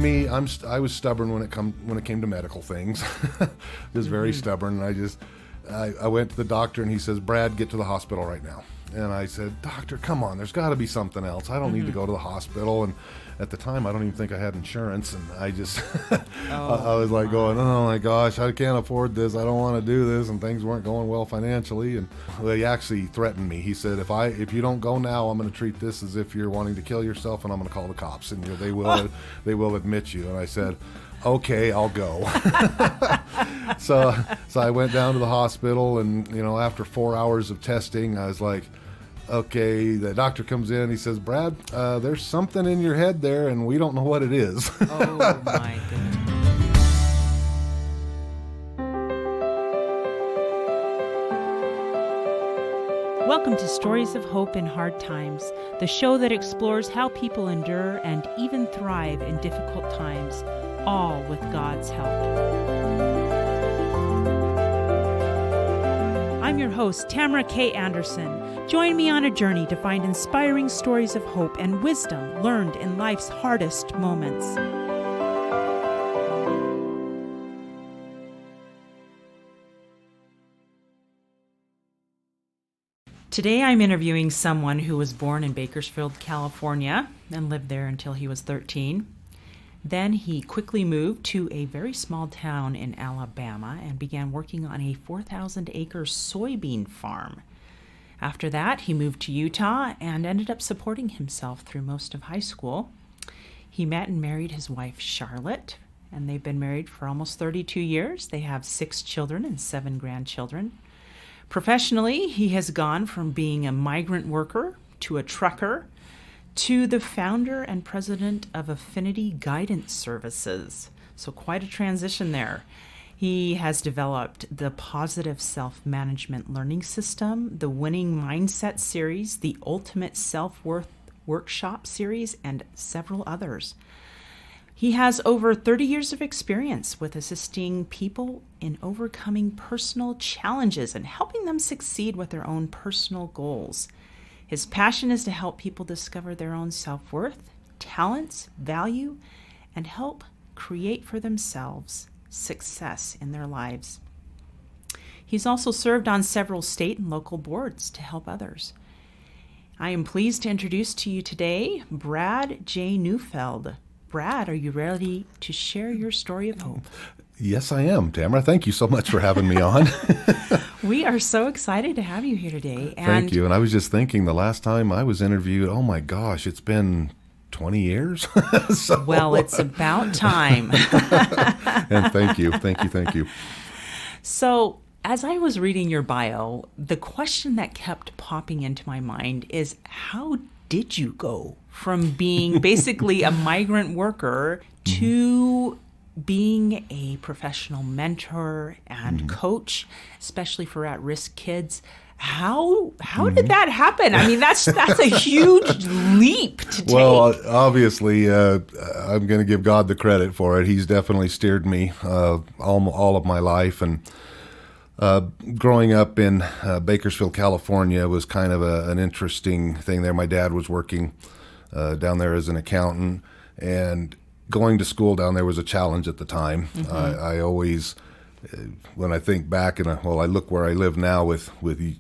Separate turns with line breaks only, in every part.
I was stubborn when it came to medical things. Just very stubborn. And I went to the doctor and he says, "Brad, get to the hospital right now." And I said, "Doctor, come on, there's got to be something else. I don't need to go to the hospital." And at the time, I don't even think I had insurance. And I just, I was like going, "Oh my gosh, I can't afford this. I don't want to do this." And things weren't going well financially. And he actually threatened me. He said, if you don't go now, I'm going to treat this as if you're wanting to kill yourself, and I'm going to call the cops, and they will admit you. And I said, "Okay, I'll go." So I went down to the hospital, and after 4 hours of testing, I was like, "Okay." The doctor comes in. He says, "Brad, there's something in your head there, and we don't know what it is."
Oh my goodness. Welcome to Stories of Hope in Hard Times, the show that explores how people endure and even thrive in difficult times, all with God's help. I'm your host, Tamara K. Anderson. Join me on a journey to find inspiring stories of hope and wisdom learned in life's hardest moments. Today I'm interviewing someone who was born in Bakersfield, California, and lived there until he was 13. Then he quickly moved to a very small town in Alabama and began working on a 4,000-acre soybean farm. After that, he moved to Utah and ended up supporting himself through most of high school. He met and married his wife, Charlotte, and they've been married for almost 32 years. They have 6 children and 7 grandchildren. Professionally, he has gone from being a migrant worker to a trucker to the founder and president of Affinity Guidance Services. So quite a transition there. He has developed the Positive Self-Management Learning System, the Winning Mindset Series, the Ultimate Self-Worth Workshop Series, and several others. He has over 30 years of experience with assisting people in overcoming personal challenges and helping them succeed with their own personal goals. His passion is to help people discover their own self-worth, talents, value, and help create for themselves success in their lives. He's also served on several state and local boards to help others. I am pleased to introduce to you today Brad J. Neufeld. Brad, are you ready to share your story of hope?
Yes, I am, Tamara. Thank you so much for having me on.
We are so excited to have you here today.
Thank you. And I was just thinking the last time I was interviewed, oh my gosh, it's been 20 years.
Well, it's about time.
And thank you.
So as I was reading your bio, the question that kept popping into my mind is, how did you go from being basically a migrant worker to being a professional mentor and coach, especially for at-risk kids? How did that happen? I mean, that's a huge leap to take.
Well, obviously, I'm going to give God the credit for it. He's definitely steered me all of my life. And growing up in Bakersfield, California was kind of an interesting thing there. My dad was working down there as an accountant, and going to school down there was a challenge at the time. I always, when I think back, and I look where I live now with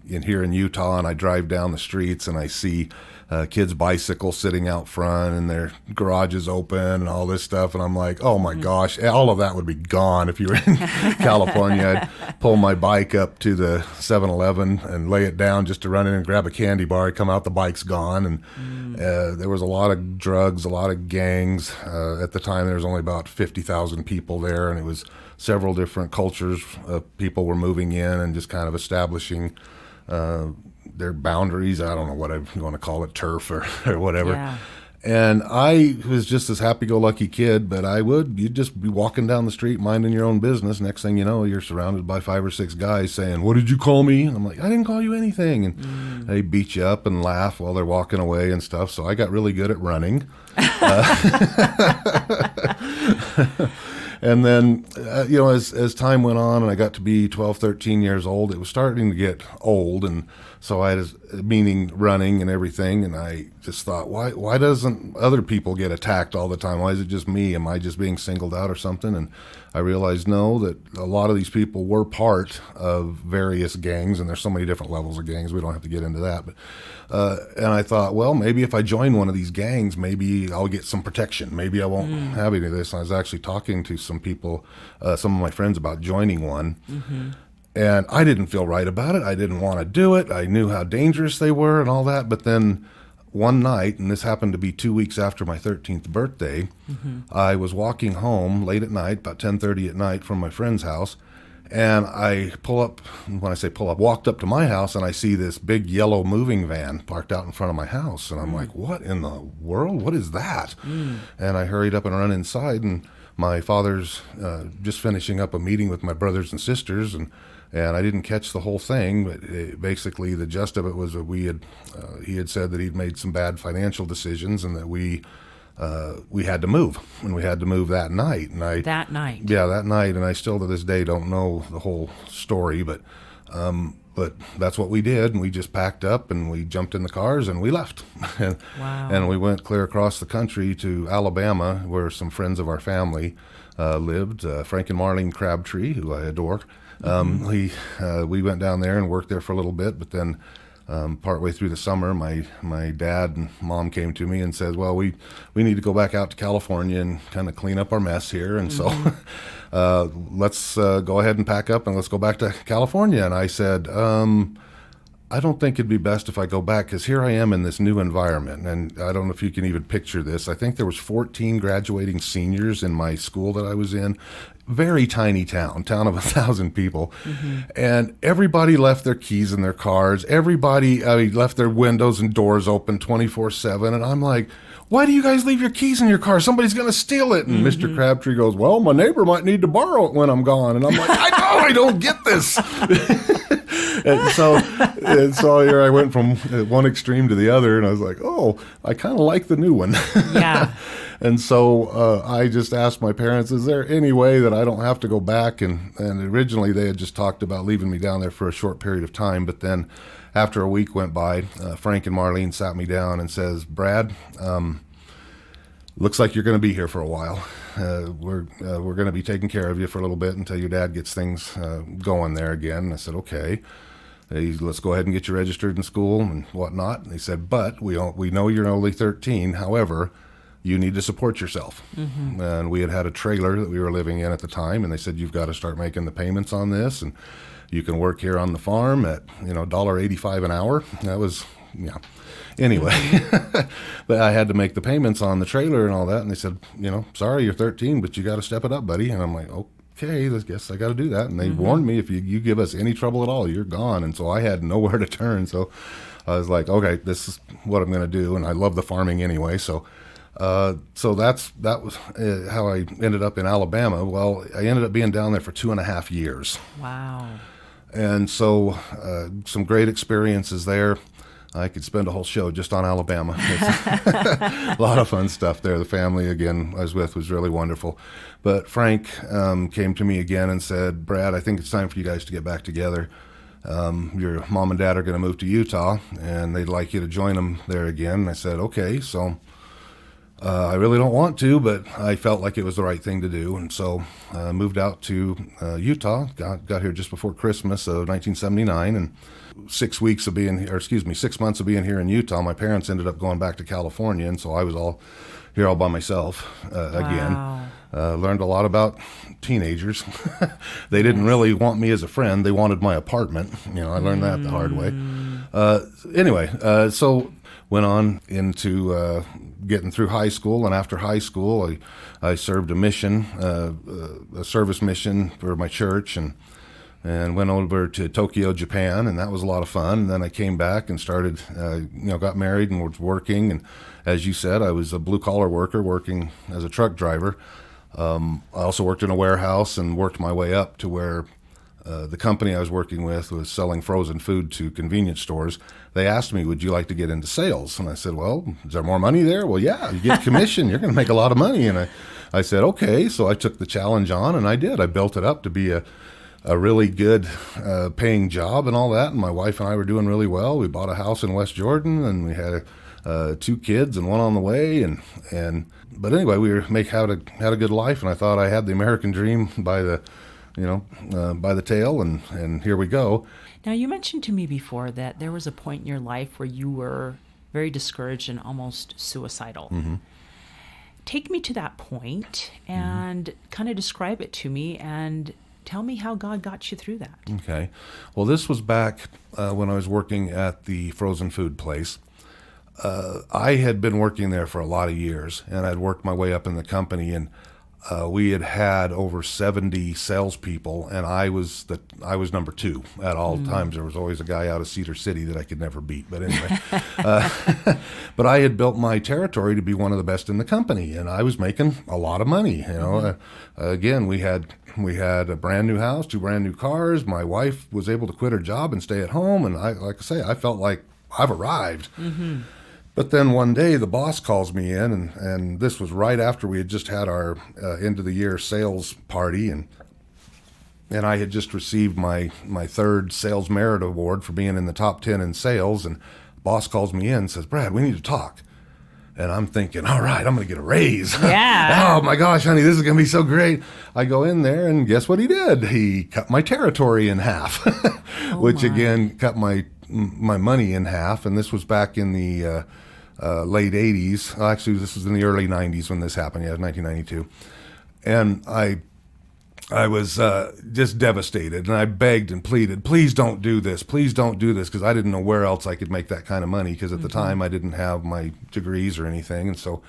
here in Utah, and I drive down the streets and I see kids' bicycles sitting out front and their garages open and all this stuff, and I'm like, oh my gosh, all of that would be gone if you were in California. I'd pull my bike up to the 7-Eleven and lay it down just to run in and grab a candy bar. I'd come out, the bike's gone, and there was a lot of drugs, a lot of gangs. At the time, there was only about 50,000 people there, and it was several different cultures. People were moving in and just kind of establishing their boundaries. I don't know what I'm going to call it, turf or whatever.
Yeah.
And I was just this happy-go-lucky kid, but you'd just be walking down the street minding your own business. Next thing you know, you're surrounded by 5 or 6 guys saying, "What did you call me?" And I'm like, "I didn't call you anything." And they beat you up and laugh while they're walking away and stuff. So I got really good at running. And then, as time went on and I got to be 12, 13 years old, it was starting to get old, and So I was meaning running and everything, and I just thought, why doesn't other people get attacked all the time? Why is it just me? Am I just being singled out or something? And I realized no, that a lot of these people were part of various gangs, and there's so many different levels of gangs. We don't have to get into that, but and I thought, well, maybe if I join one of these gangs, maybe I'll get some protection. Maybe I won't have any of this. And I was actually talking to some people, some of my friends, about joining one. And I didn't feel right about it. I didn't want to do it. I knew how dangerous they were and all that. But then one night, and this happened to be 2 weeks after my 13th birthday, I was walking home late at night, about 10:30 at night, from my friend's house. And I pull up, when I say pull up, walked up to my house, and I see this big yellow moving van parked out in front of my house. And I'm like, what in the world? What is that? And I hurried up and ran inside, and my father's just finishing up a meeting with my brothers and sisters, and I didn't catch the whole thing, but basically the gist of it was that he had said that he'd made some bad financial decisions, and that we had to move, and we had to move that night. And
That night.
Yeah, that night, and I still to this day don't know the whole story, but that's what we did, and we just packed up and we jumped in the cars and we left.
Wow.
And we went clear across the country to Alabama, where some friends of our family lived, Frank and Marlene Crabtree, who I adore. We went down there and worked there for a little bit, but then partway through the summer, my dad and mom came to me and said, well, we need to go back out to California and kind of clean up our mess here. And so let's go ahead and pack up and let's go back to California. And I said, I don't think it'd be best if I go back, because here I am in this new environment. And I don't know if you can even picture this. I think there was 14 graduating seniors in my school that I was in. Very tiny town of 1,000 people. And everybody left their keys in their cars. Everybody left their windows and doors open 24/7. And I'm like, why do you guys leave your keys in your car? Somebody's going to steal it. And Mr. Crabtree goes, well, my neighbor might need to borrow it when I'm gone. And I'm like, I know, I don't get this. And so here I went from one extreme to the other, and I was like, oh, I kind of like the new one.
Yeah.
And so I just asked my parents, is there any way that I don't have to go back? And originally they had just talked about leaving me down there for a short period of time. But then after a week went by, Frank and Marlene sat me down and says, Brad, looks like you're going to be here for a while. We're going to be taking care of you for a little bit until your dad gets things going there again. And I said, okay. Let's go ahead and get you registered in school and whatnot. And they said, but we know you're only 13. However, you need to support yourself. And we had a trailer that we were living in at the time, and they said, you've got to start making the payments on this, and you can work here on the farm at $1.85 an hour. That was, yeah. Anyway, but I had to make the payments on the trailer and all that, and they said, sorry, you're 13, but you got to step it up, buddy. And I'm like, okay, I guess I got to do that. And they warned me, if you give us any trouble at all, you're gone. And so I had nowhere to turn. So I was like, okay, this is what I'm going to do. And I love the farming anyway. So that was how I ended up in Alabama. Well, I ended up being down there for 2.5 years.
Wow. And
so some great experiences there. I could spend a whole show just on Alabama. A lot of fun stuff there. The family, again, I was with was really wonderful. But Frank came to me again and said, Brad, I think it's time for you guys to get back together. Your mom and dad are going to move to Utah, and they'd like you to join them there again. And I said, okay. So I really don't want to, but I felt like it was the right thing to do. And so I moved out to Utah, got here just before Christmas of 1979, and 6 months of being here in Utah, my parents ended up going back to California, and so I was all here all by myself again. Learned a lot about teenagers. They didn't really want me as a friend. They wanted my apartment. I learned that the hard way. Anyway, so went on into getting through high school, and after high school, I served a mission, a service mission for my church, and went over to Tokyo, Japan, and that was a lot of fun. And then I came back and started, got married and was working. And as you said, I was a blue-collar worker working as a truck driver. I also worked in a warehouse and worked my way up to where the company I was working with was selling frozen food to convenience stores. They asked me, would you like to get into sales? And I said, well, is there more money there? Well, yeah, you get commission. You're going to make a lot of money. And I said, okay. So I took the challenge on, and I did. I built it up to be a a really good paying job and all that. And my wife and I were doing really well. We bought a house in West Jordan, and we had 2 kids and one on the way. But anyway, we had a good life, and I thought I had the American dream by the tail, and here we go.
Now, you mentioned to me before that there was a point in your life where you were very discouraged and almost suicidal.
Mm-hmm.
Take me to that point and kind of describe it to me and tell me how God got you through that.
Okay. Well, this was back when I was working at the frozen food place. I had been working there for a lot of years, and I'd worked my way up in the company, and we had over 70 salespeople, and I was number 2 at all times. There was always a guy out of Cedar City that I could never beat. But anyway, but I had built my territory to be one of the best in the company, and I was making a lot of money. Again, we had a brand new house, 2 brand new cars. My wife was able to quit her job and stay at home, and I felt like I've arrived. Mm-hmm. But then one day the boss calls me in, and this was right after we had just had our end of the year sales party, and I had just received my 3rd sales merit award for being in the top 10 in sales. And boss calls me in and says, "Brad, we need to talk." And I'm thinking, all right, I'm going to get a raise.
Yeah.
Oh my gosh, honey, this is going to be so great. I go in there, and guess what he did? He cut my territory in half, which again cut my money in half. And this was back in the late 80s. Actually, this was in the early 90s when this happened. Yeah, it was 1992. And I was just devastated, and I begged and pleaded, "Please don't do this. Please don't do this," because I didn't know where else I could make that kind of money, because at the time I didn't have my degrees or anything. And so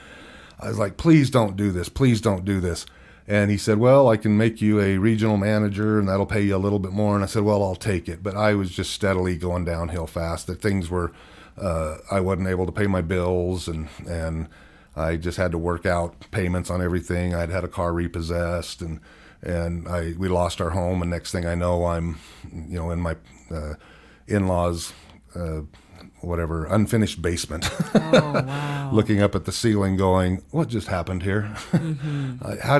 I was like, "Please don't do this. Please don't do this." And he said, "Well, I can make you a regional manager, and that'll pay you a little bit more." And I said, "Well, I'll take it." But I was just steadily going downhill fast. That things were, I wasn't able to pay my bills, and I just had to work out payments on everything. I'd had a car repossessed, and we lost our home. And next thing I know, I'm, in my in-laws' unfinished basement,
wow.
looking up at the ceiling, going, "What just happened here?" Mm-hmm. How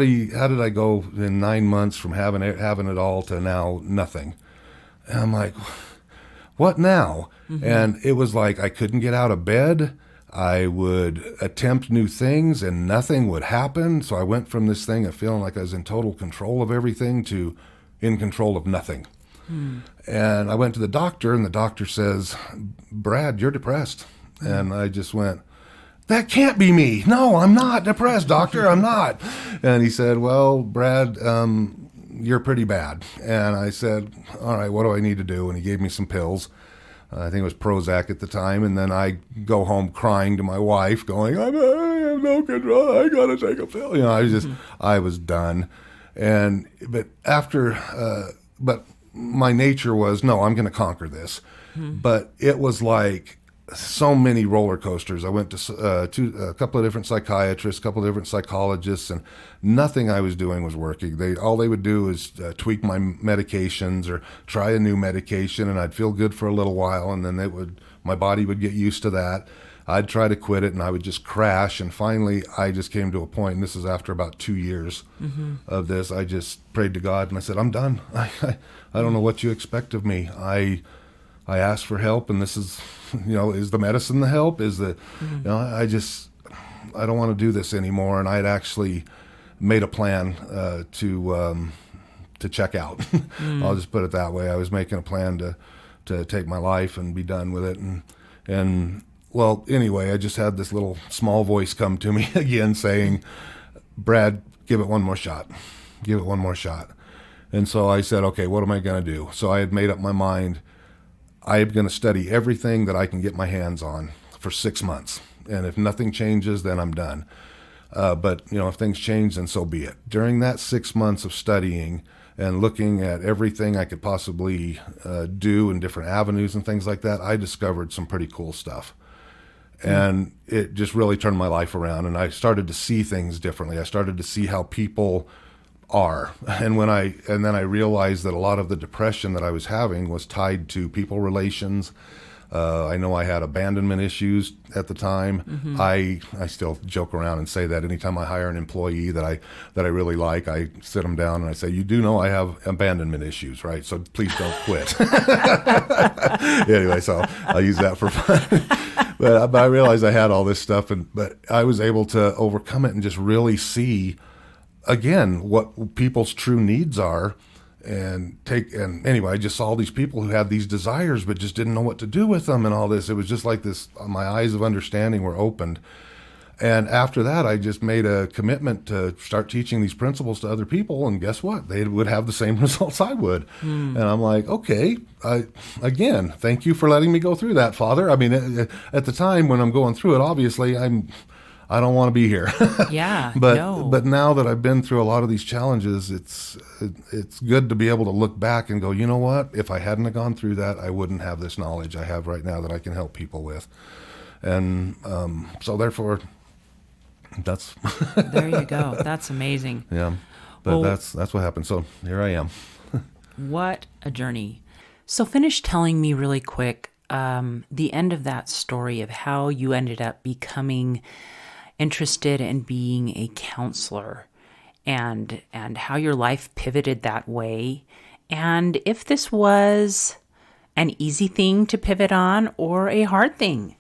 did I go in 9 months from having it all to now nothing? And I'm like, what now? Mm-hmm. And it was like I couldn't get out of bed. I would attempt new things and nothing would happen. So I went from this thing of feeling like I was in total control of everything to in control of nothing. And I went to the doctor, and the doctor says, "Brad, you're depressed." And I just went, "That can't be me. No, I'm not depressed, doctor. I'm not." And he said, "Well, Brad, you're pretty bad." And I said, "All right, what do I need to do?" And he gave me some pills. I think it was Prozac at the time. And then I go home crying to my wife, going, I have no control. I got to take a pill. I was done. But my nature was, no, I'm going to conquer this. But it was like so many roller coasters. I went to a couple of different psychiatrists, a couple of different psychologists, and nothing I was doing was working. All they would do is tweak my medications or try a new medication, and I'd feel good for a little while, and then my body would get used to that. I'd try to quit it, and I would just crash. And finally, I just came to a point, and this is after about 2 years of this. I just prayed to God, and I said, "I'm done. I don't know what you expect of me. I asked for help, and this is, is the medicine the help? Is the, I don't want to do this anymore." And I'd actually made a plan to check out. I'll just put it that way. I was making a plan to take my life and be done with it. And well, anyway, I just had this little small voice come to me again saying, "Brad, give it one more shot. Give it one more shot." And so I said, okay, what am I going to do? So I had made up my mind. I'm going to study everything that I can get my hands on for 6 months. And if nothing changes, then I'm done. But if things change, then so be it. During that 6 months of studying and looking at everything I could possibly do in different avenues and things like that, I discovered some pretty cool stuff. And it just really turned my life around. And I started to see things differently. I started to see how people are. And then I realized that a lot of the depression that I was having was tied to people relations, I know I had abandonment issues at the time. I still joke around and say that anytime I hire an employee that I really like, I sit them down and I say, you do know I have abandonment issues, right? So please don't quit. Anyway, so I'll use that for fun. But I realized I had all this stuff, but I was able to overcome it and just really see, again, what people's true needs are. And anyway, I just saw these people who had these desires but just didn't know what to do with them and all this. It was just like this, my eyes of understanding were opened. And after that, I just made a commitment to start teaching these principles to other people. And guess what? They would have the same results I would. And I'm like, okay, again, thank you for letting me go through that, Father. I mean, at the time when I'm going through it, obviously I don't want to be here.
Yeah,
but now that I've been through a lot of these challenges, it's good to be able to look back and go, you know what? If I hadn't have gone through that, I wouldn't have this knowledge I have right now that I can help people with. And so therefore, that's
there you go. That's amazing.
Yeah, but that's what happened. So here I am.
What a journey. So finish telling me really quick the end of that story of how you ended up becoming interested in being a counselor and how your life pivoted that way, and if this was an easy thing to pivot on or a hard thing.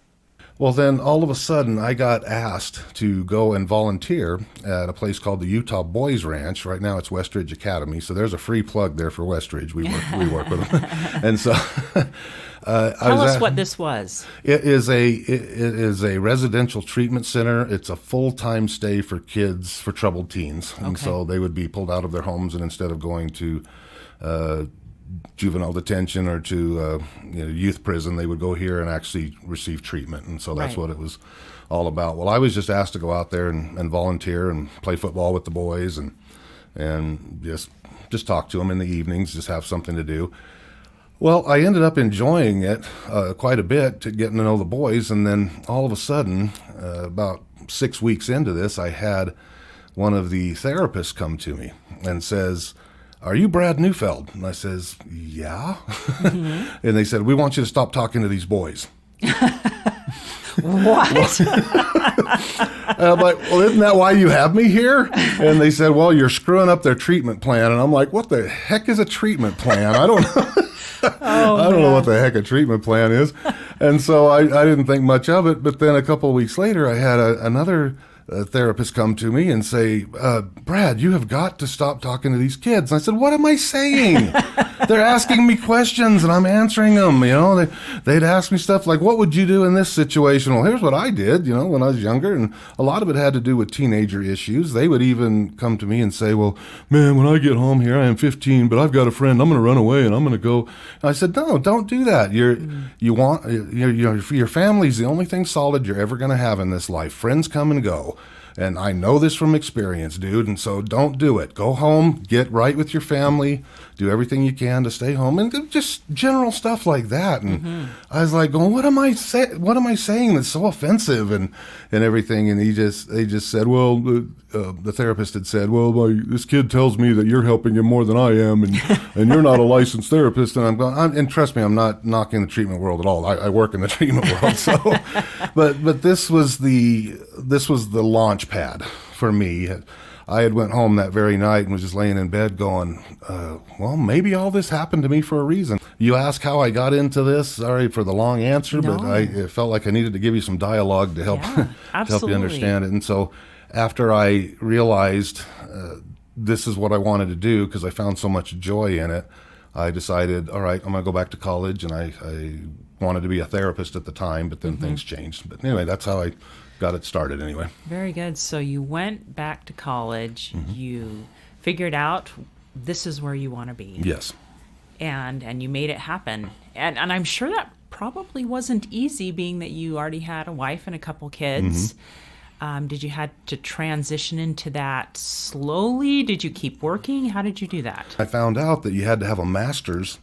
Well, then all of a sudden I got asked to go and volunteer at a place called the Utah Boys Ranch. Right now it's Westridge Academy, so there's a free plug there for Westridge. We work with them. And so
tell us what this was.
It is a residential treatment center. It's a full-time stay for kids, for troubled teens. And so they would be pulled out of their homes, and instead of going to juvenile detention or to youth prison, they would go here and actually receive treatment. And so that's what it was all about. Well, I was just asked to go out there and volunteer and play football with the boys and just talk to them in the evenings, just have something to do. Well, I ended up enjoying it quite a bit, getting to know the boys, and then all of a sudden, about 6 weeks into this, I had one of the therapists come to me and says, "Are you Brad Neufeld?" And I says, "Yeah." And they said, "We want you to stop talking to these boys."
What?
And I'm like, "Well, isn't that why you have me here?" And they said, "Well, you're screwing up their treatment plan." And I'm like, "What the heck is a treatment plan? I don't know." I don't know what the heck a treatment plan is. And so I didn't think much of it. But then a couple of weeks later, I had another therapist come to me and say, "Brad, you have got to stop talking to these kids." And I said, "What am I saying?" They're asking me questions and I'm answering them. They'd ask me stuff like, "What would you do in this situation?" Well, here's what I did, when I was younger. And a lot of it had to do with teenager issues. They would even come to me and say, "Well, man, when I get home here, I am 15, but I've got a friend. I'm going to run away and I'm going to go." And I said, "No, don't do that. Your family's the only thing solid you're ever going to have in this life. Friends come and go. And I know this from experience, dude. And so don't do it. Go home, get right with your family, do everything you can to stay home," and just general stuff like that. And I was like, going, what am I saying that's so offensive and everything? And they just said, well, the therapist had said, "Well, this kid tells me that you're helping him more than I am, and you're not a licensed therapist." And I'm going, and trust me, I'm not knocking the treatment world at all. I work in the treatment world, so. But this was the launch pad for me. I had went home that very night and was just laying in bed going, well, maybe all this happened to me for a reason. You ask how I got into this. Sorry for the long answer,
No.
but it felt like I needed to give you some dialogue to help, to help you understand it. And so after I realized this is what I wanted to do, because I found so much joy in it, I decided, all right, I'm going to go back to college. And I wanted to be a therapist at the time, but then things changed. But anyway, that's how I got it started anyway.
Very good. So you went back to college. You figured out this is where you want to be.
Yes.
And you made it happen. And I'm sure that probably wasn't easy, being that you already had a wife and a couple kids. Did you had to transition into that slowly? Did you keep working? How did you do that?
I found out that you had to have a master's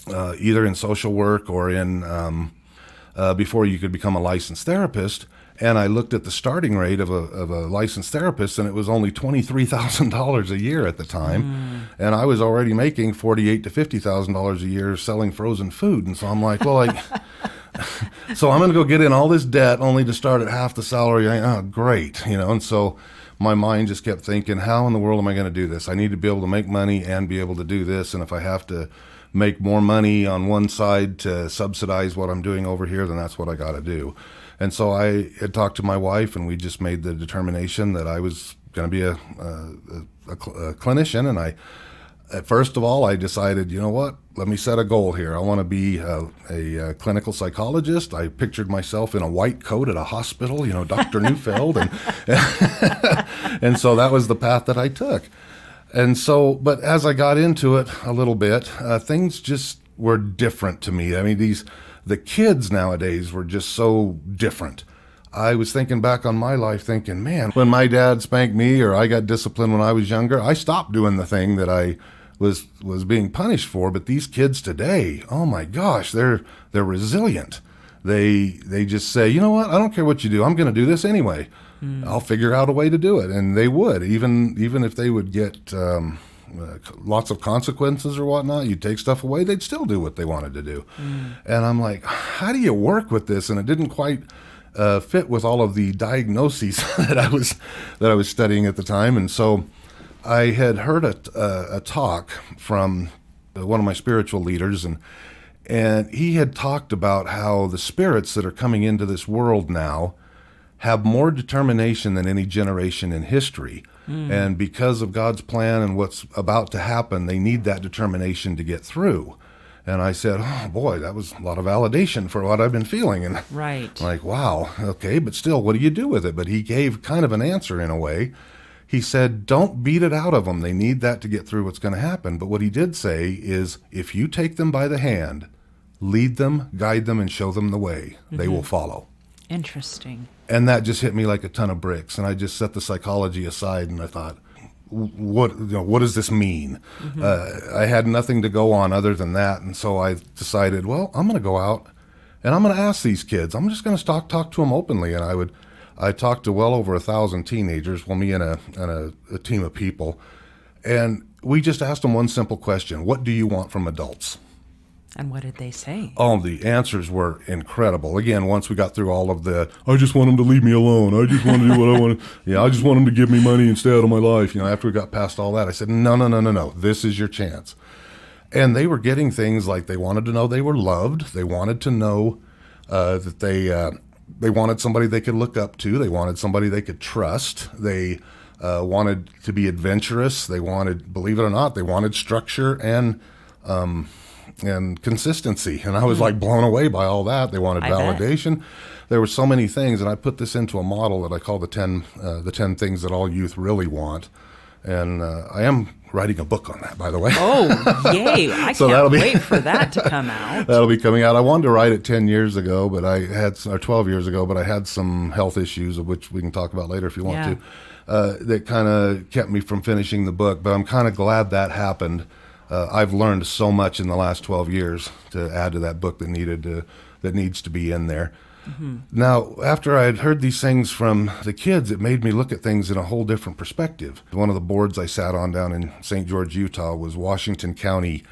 either in social work or in before you could become a licensed therapist. And I looked at the starting rate of a licensed therapist, and it was only $23,000 a year at the time. And I was already making $48,000 to $50,000 a year selling frozen food. And so I'm like, well, like, so I'm going to go get in all this debt only to start at half the salary. Oh, great. And so my mind just kept thinking, how in the world am I going to do this? I need to be able to make money and be able to do this. And if I have to make more money on one side to subsidize what I'm doing over here, then that's what I got to do. And so I had talked to my wife, and we just made the determination that I was going to be a clinician. And first of all, I decided, you know what? Let me set a goal here. I want to be a clinical psychologist. I pictured myself in a white coat at a hospital, Dr. Neufeld. And so that was the path that I took. And so, but as I got into it a little bit, things just were different to me. I mean, the kids nowadays were just so different. I was thinking back on my life thinking, man, when my dad spanked me or I got disciplined when I was younger, I stopped doing the thing that I was being punished for. But these kids today, oh my gosh, they're resilient. They just say, you know what, I don't care what you do, I'm going to do this anyway. I'll figure out a way to do it. And they would, even if they would get lots of consequences or whatnot, you'd take stuff away, they'd still do what they wanted to do. And I'm like, how do you work with this? And it didn't quite fit with all of the diagnoses that I was studying at the time. And so I had heard a talk from one of my spiritual leaders, and he had talked about how the spirits that are coming into this world now have more determination than any generation in history. And because of God's plan and what's about to happen, they need that determination to get through. And I said, oh boy, that was a lot of validation for what I've been feeling. And
right.
Like, wow, okay, but still, what do you do with it? But he gave kind of an answer in a way. He said, don't beat it out of them. They need that to get through what's going to happen. But what he did say is, if you take them by the hand, lead them, guide them, and show them the way, they will follow.
Interesting.
And that just hit me like a ton of bricks. And I just set the psychology aside, and I thought, what does this mean? I had nothing to go on other than that. And so I decided, well, I'm going to go out and I'm going to ask these kids. I'm just going to talk to them openly. And I talked to well over 1,000 teenagers, well, me and a team of people. And we just asked them one simple question. What do you want from adults?
And what did they say?
Oh, the answers were incredible. Again, once we got through all of I just want them to leave me alone. I just want to do what I want to. I just want them to give me money and stay out of my life. After we got past all that, I said, no. This is your chance. And they were getting things like they wanted to know they were loved. They wanted to know that they wanted somebody they could look up to. They wanted somebody they could trust. They wanted to be adventurous. They wanted, believe it or not, they wanted structure and consistency. And I was like blown away by all that. They wanted validation. There were so many things, and I put this into a model that I call the 10 things that all youth really want. And I am writing a book on that, by the way.
Oh, yay. I can't wait for that to come out.
That'll be coming out. I wanted to write it 10 years ago, but or 12 years ago, but I had some health issues, of which we can talk about later if you want to, that kind of kept me from finishing the book. But I'm kind of glad that happened. I've learned so much in the last 12 years to add to that book that needs to be in there. Now, after I had heard these things from the kids, it made me look at things in a whole different perspective. One of the boards I sat on down in St. George, Utah was Washington County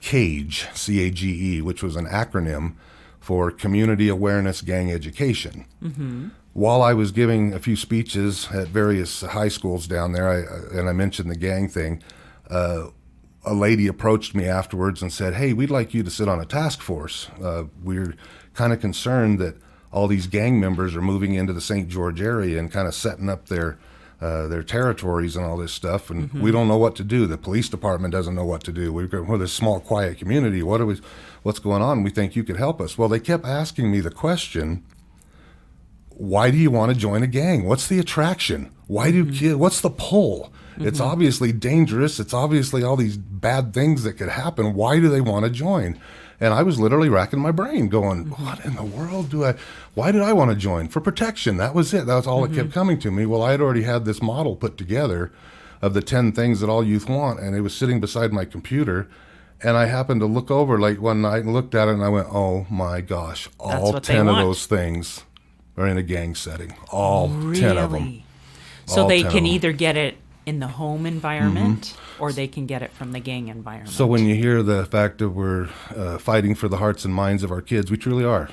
CAGE, C-A-G-E, which was an acronym for Community Awareness Gang Education. While I was giving a few speeches at various high schools down there, and I mentioned the gang thing, a lady approached me afterwards and said, hey, we'd like you to sit on a task force. We're kind of concerned that all these gang members are moving into the St. George area and kind of setting up their territories and all this stuff, and we don't know what to do. The police department doesn't know what to do. We're this small, quiet community. What's going on? We think you could help us. Well, they kept asking me the question, why do you want to join a gang? What's the attraction? What's the pull? It's obviously dangerous. It's obviously all these bad things that could happen. Why do they want to join? And I was literally racking my brain going, what in the world why did I want to join? For protection. That was it. That was all that kept coming to me. Well, I had already had this model put together of the 10 things that all youth want, and it was sitting beside my computer. And I happened to look over late one night and looked at it, and I went, oh my gosh, all 10 of those things are in a gang setting. All 10 of them.
Really? So
All
they
10 of
can
them.
either get it in the home environment or they can get it from the gang environment.
So when you hear the fact that we're fighting for the hearts and minds of our kids, we truly are.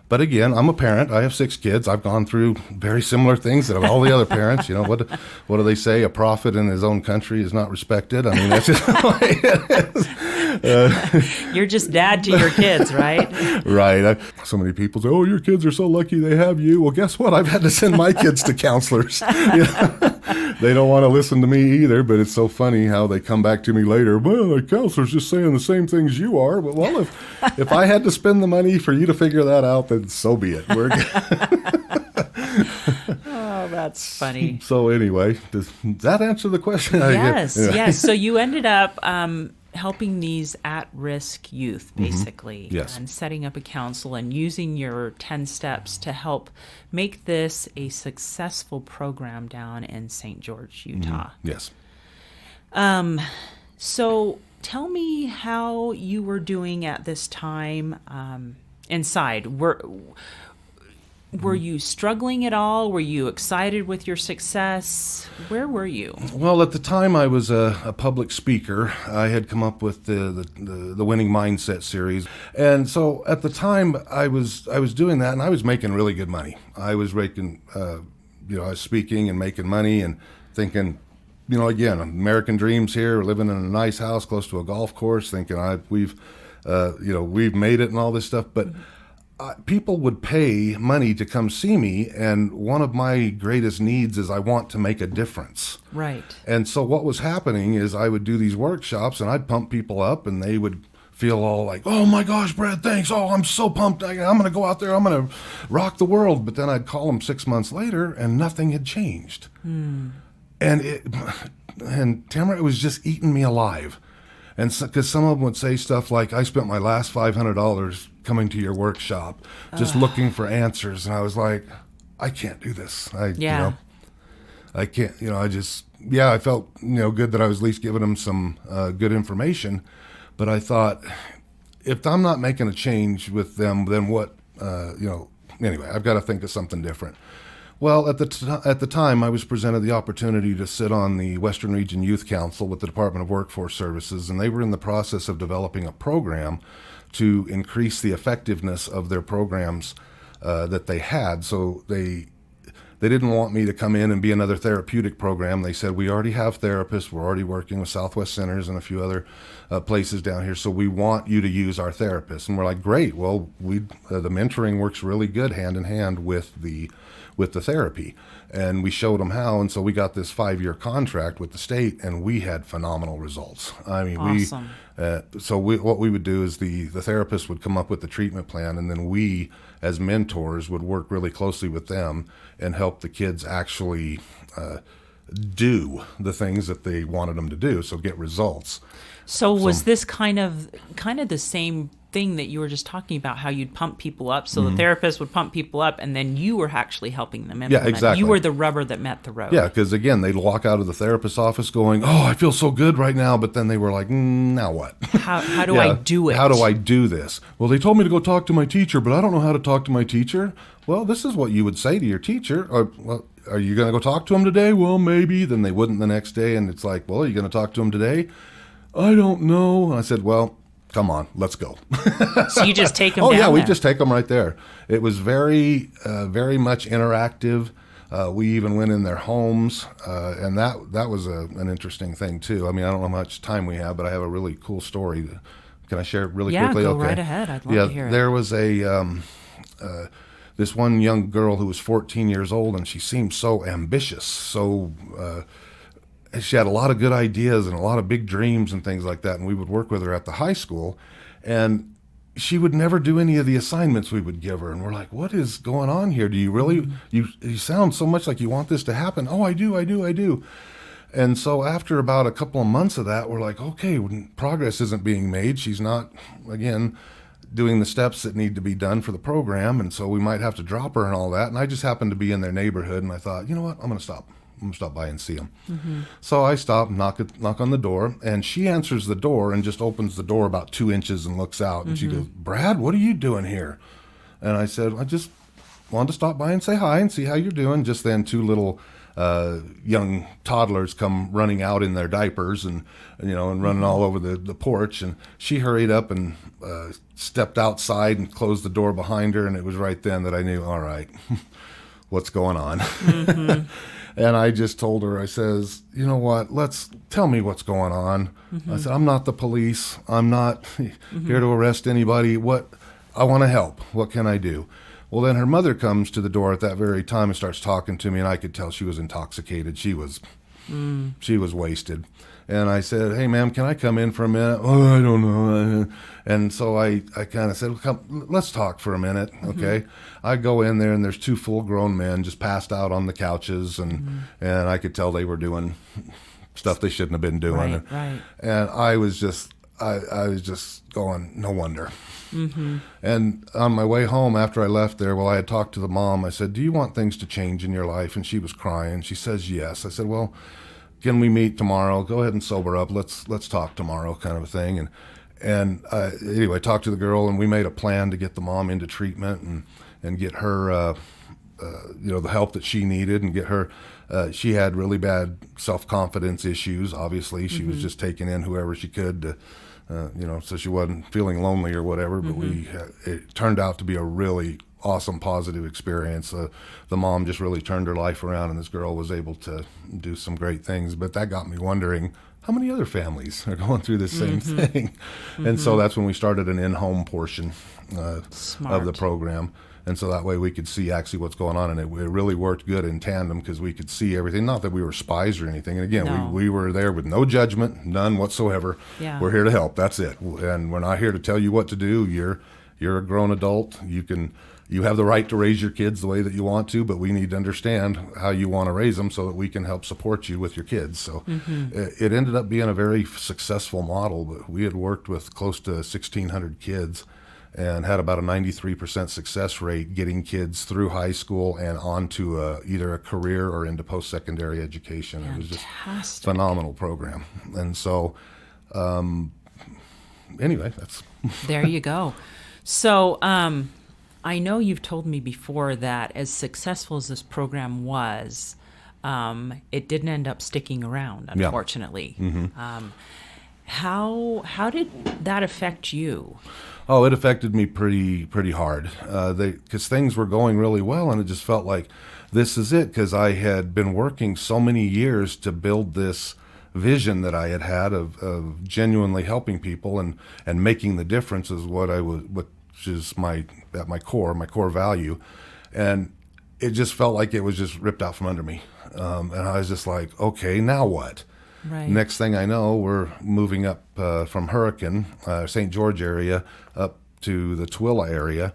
But again, I'm a parent. I have 6 kids. I've gone through very similar things that all the other parents. You know, what do they say? A prophet in his own country is not respected. I mean, that's just the way it is.
You're just dad to your kids, right?
Right. So many people say, "Oh, your kids are so lucky they have you." Well, guess what? I've had to send my kids to counselors. You know? They don't want to listen to me either, but it's so funny how they come back to me later. Well, the counselor's just saying the same things you are. But well, if I had to spend the money for you to figure that out, then so be it. We're
Oh, that's funny.
So anyway, does that answer the question?
Yes,
Yeah.
yes. So you ended up helping these at-risk youth, basically,
Yes.
and setting up a council and using your 10 steps to help make this a successful program down in St. George, Utah.
Yes.
So tell me how you were doing at this time inside. Were you struggling at all? Were you excited with your success? Where were you?
Well, at the time, I was a public speaker. I had come up with the Winning Mindset series, and so at the time, I was doing that, and I was making really good money. I was making, I was speaking and making money, and thinking, again, American dreams here, living in a nice house close to a golf course, thinking we've made it and all this stuff, but. People would pay money to come see me, and one of my greatest needs is I want to make a difference.
Right.
And so what was happening is I would do these workshops, and I'd pump people up, and they would feel all like, "Oh my gosh, Brad, thanks. Oh, I'm so pumped. I'm going to go out there. I'm going to rock the world." But then I'd call them 6 months later, and nothing had changed. And Tamara, it was just eating me alive. And because some of them would say stuff like, "I spent my last $500 coming to your workshop, just looking for answers." And I was like, I can't do this. I can't, I felt, good that I was at least giving them some good information. But I thought, if I'm not making a change with them, then what, anyway, I've got to think of something different. Well, at the time, I was presented the opportunity to sit on the Western Region Youth Council with the Department of Workforce Services, and they were in the process of developing a program to increase the effectiveness of their programs that they had. So they didn't want me to come in and be another therapeutic program. They said, "We already have therapists. We're already working with Southwest Centers and a few other places down here. So we want you to use our therapists." And we're like, "Great. Well, the mentoring works really good hand in hand with the therapy." And we showed them how, and so we got this 5-year contract with the state, and we had phenomenal results. I mean,
awesome.
What we would do is the therapist would come up with the treatment plan, and then we, as mentors, would work really closely with them and help the kids actually do the things that they wanted them to do, so get results.
So was this kind of the same thing that you were just talking about, how you'd pump people up? So the therapist would pump people up, and then you were actually helping them implement.
Yeah, exactly.
You were the rubber that met the road.
Yeah, because again, they'd walk out of the therapist's office going, "Oh, I feel so good right now," but then they were like, "Now what?
How do I do it?
How do I do this?" "Well, they told me to go talk to my teacher, but I don't know how to talk to my teacher." Well, this is what you would say to your teacher. Well, are you going to go talk to him today? Well, maybe. Then they wouldn't the next day, and it's like, "Well, are you going to talk to him today?" "I don't know." And I said, "Well, come on, let's go."
So you just take them
down? Oh, yeah, we
there.
just take them right there. It was very, very much interactive. We even went in their homes, and that was an interesting thing, too. I mean, I don't know how much time we have, but I have a really cool story. Can I share it really quickly?
Yeah, go
okay.
right ahead. I'd love to hear it.
There was this one young girl who was 14 years old, and she seemed so ambitious, she had a lot of good ideas and a lot of big dreams and things like that, and we would work with her at the high school, and she would never do any of the assignments we would give her, and we're like, "What is going on here? Do you really, you sound so much like you want this to happen." "Oh, I do. And so after about a couple of months of that, we're like, okay, progress isn't being made. She's not, again, doing the steps that need to be done for the program, and so we might have to drop her and all that. And I just happened to be in their neighborhood, and I thought, you know what, I'm going to stop by and see them. So I stop, knock on the door, and she answers the door and just opens the door about 2 inches and looks out, and she goes, "Brad, what are you doing here?" And I said, wanted to stop by and say hi and see how you're doing. Just then, two little young toddlers come running out in their diapers and running all over the porch. And she hurried up and stepped outside and closed the door behind her. And it was right then that I knew, all right, what's going on? Mm-hmm. And I just told her, I says, you know what, tell me what's going on. Mm-hmm. I said, I'm not the police. I'm not here to arrest anybody. I want to help. What can I do? Well, then her mother comes to the door at that very time and starts talking to me, and I could tell she was intoxicated. She was wasted. And I said, hey, ma'am, can I come in for a minute? Oh, I don't know. And so I kind of said, well, come, let's talk for a minute, okay? Mm-hmm. I go in there, and there's two full-grown men just passed out on the couches, and I could tell they were doing stuff they shouldn't have been doing.
Right.
And I was just going, no wonder. Mm-hmm. And on my way home after I left there, I had talked to the mom. I said, do you want things to change in your life? And she was crying. She says, yes. I said, well, can we meet tomorrow? Go ahead and sober up. Let's talk tomorrow, kind of a thing. And anyway, I talked to the girl, and we made a plan to get the mom into treatment and get her, the help that she needed, and get her. She had really bad self-confidence issues. Obviously, she was just taking in whoever she could to. So she wasn't feeling lonely or whatever, but it turned out to be a really awesome, positive experience. The mom just really turned her life around, and this girl was able to do some great things. But that got me wondering, how many other families are going through this same thing? And so that's when we started an in-home portion of the program. And so that way we could see actually what's going on. And it really worked good in tandem because we could see everything. Not that we were spies or anything. And again, we were there with no judgment, none whatsoever. Yeah. We're here to help. That's it. And we're not here to tell you what to do. You're a grown adult. You have the right to raise your kids the way that you want to, but we need to understand how you want to raise them so that we can help support you with your kids. So it ended up being a very successful model. But we had worked with close to 1,600 kids and had about a 93% success rate getting kids through high school and onto either a career or into post-secondary education.
Fantastic.
It was just a phenomenal program. And so, anyway, that's...
There you go. So, I know you've told me before that as successful as this program was, it didn't end up sticking around, unfortunately. Yeah. Mm-hmm. How did that affect you?
Oh, it affected me pretty hard because things were going really well, and it just felt like this is it, because I had been working so many years to build this vision that I had of genuinely helping people and making the difference is which is at my core value, and it just felt like it was just ripped out from under me, and I was just like, okay, now what? Right. Next thing I know, we're moving up from Hurricane, St. George area, up to the Tooele area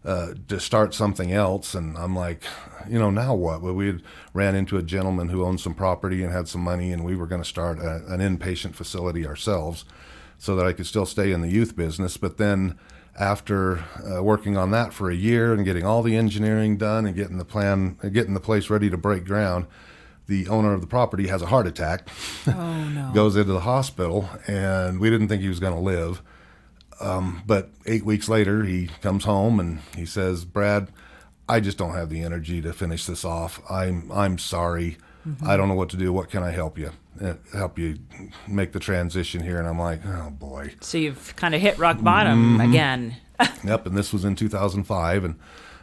to start something else. And I'm like, now what? Well, we had ran into a gentleman who owned some property and had some money, and we were going to start an inpatient facility ourselves so that I could still stay in the youth business. But then after working on that for a year and getting all the engineering done and getting the place ready to break ground, the owner of the property has a heart attack, goes into the hospital, and we didn't think he was going to live. But 8 weeks later, he comes home and he says, Brad, I just don't have the energy to finish this off. I'm sorry. I don't know what to do. What can I help you make the transition here? And I'm like, oh boy.
So you've kind of hit rock bottom again.
Yep. And this was in 2005, and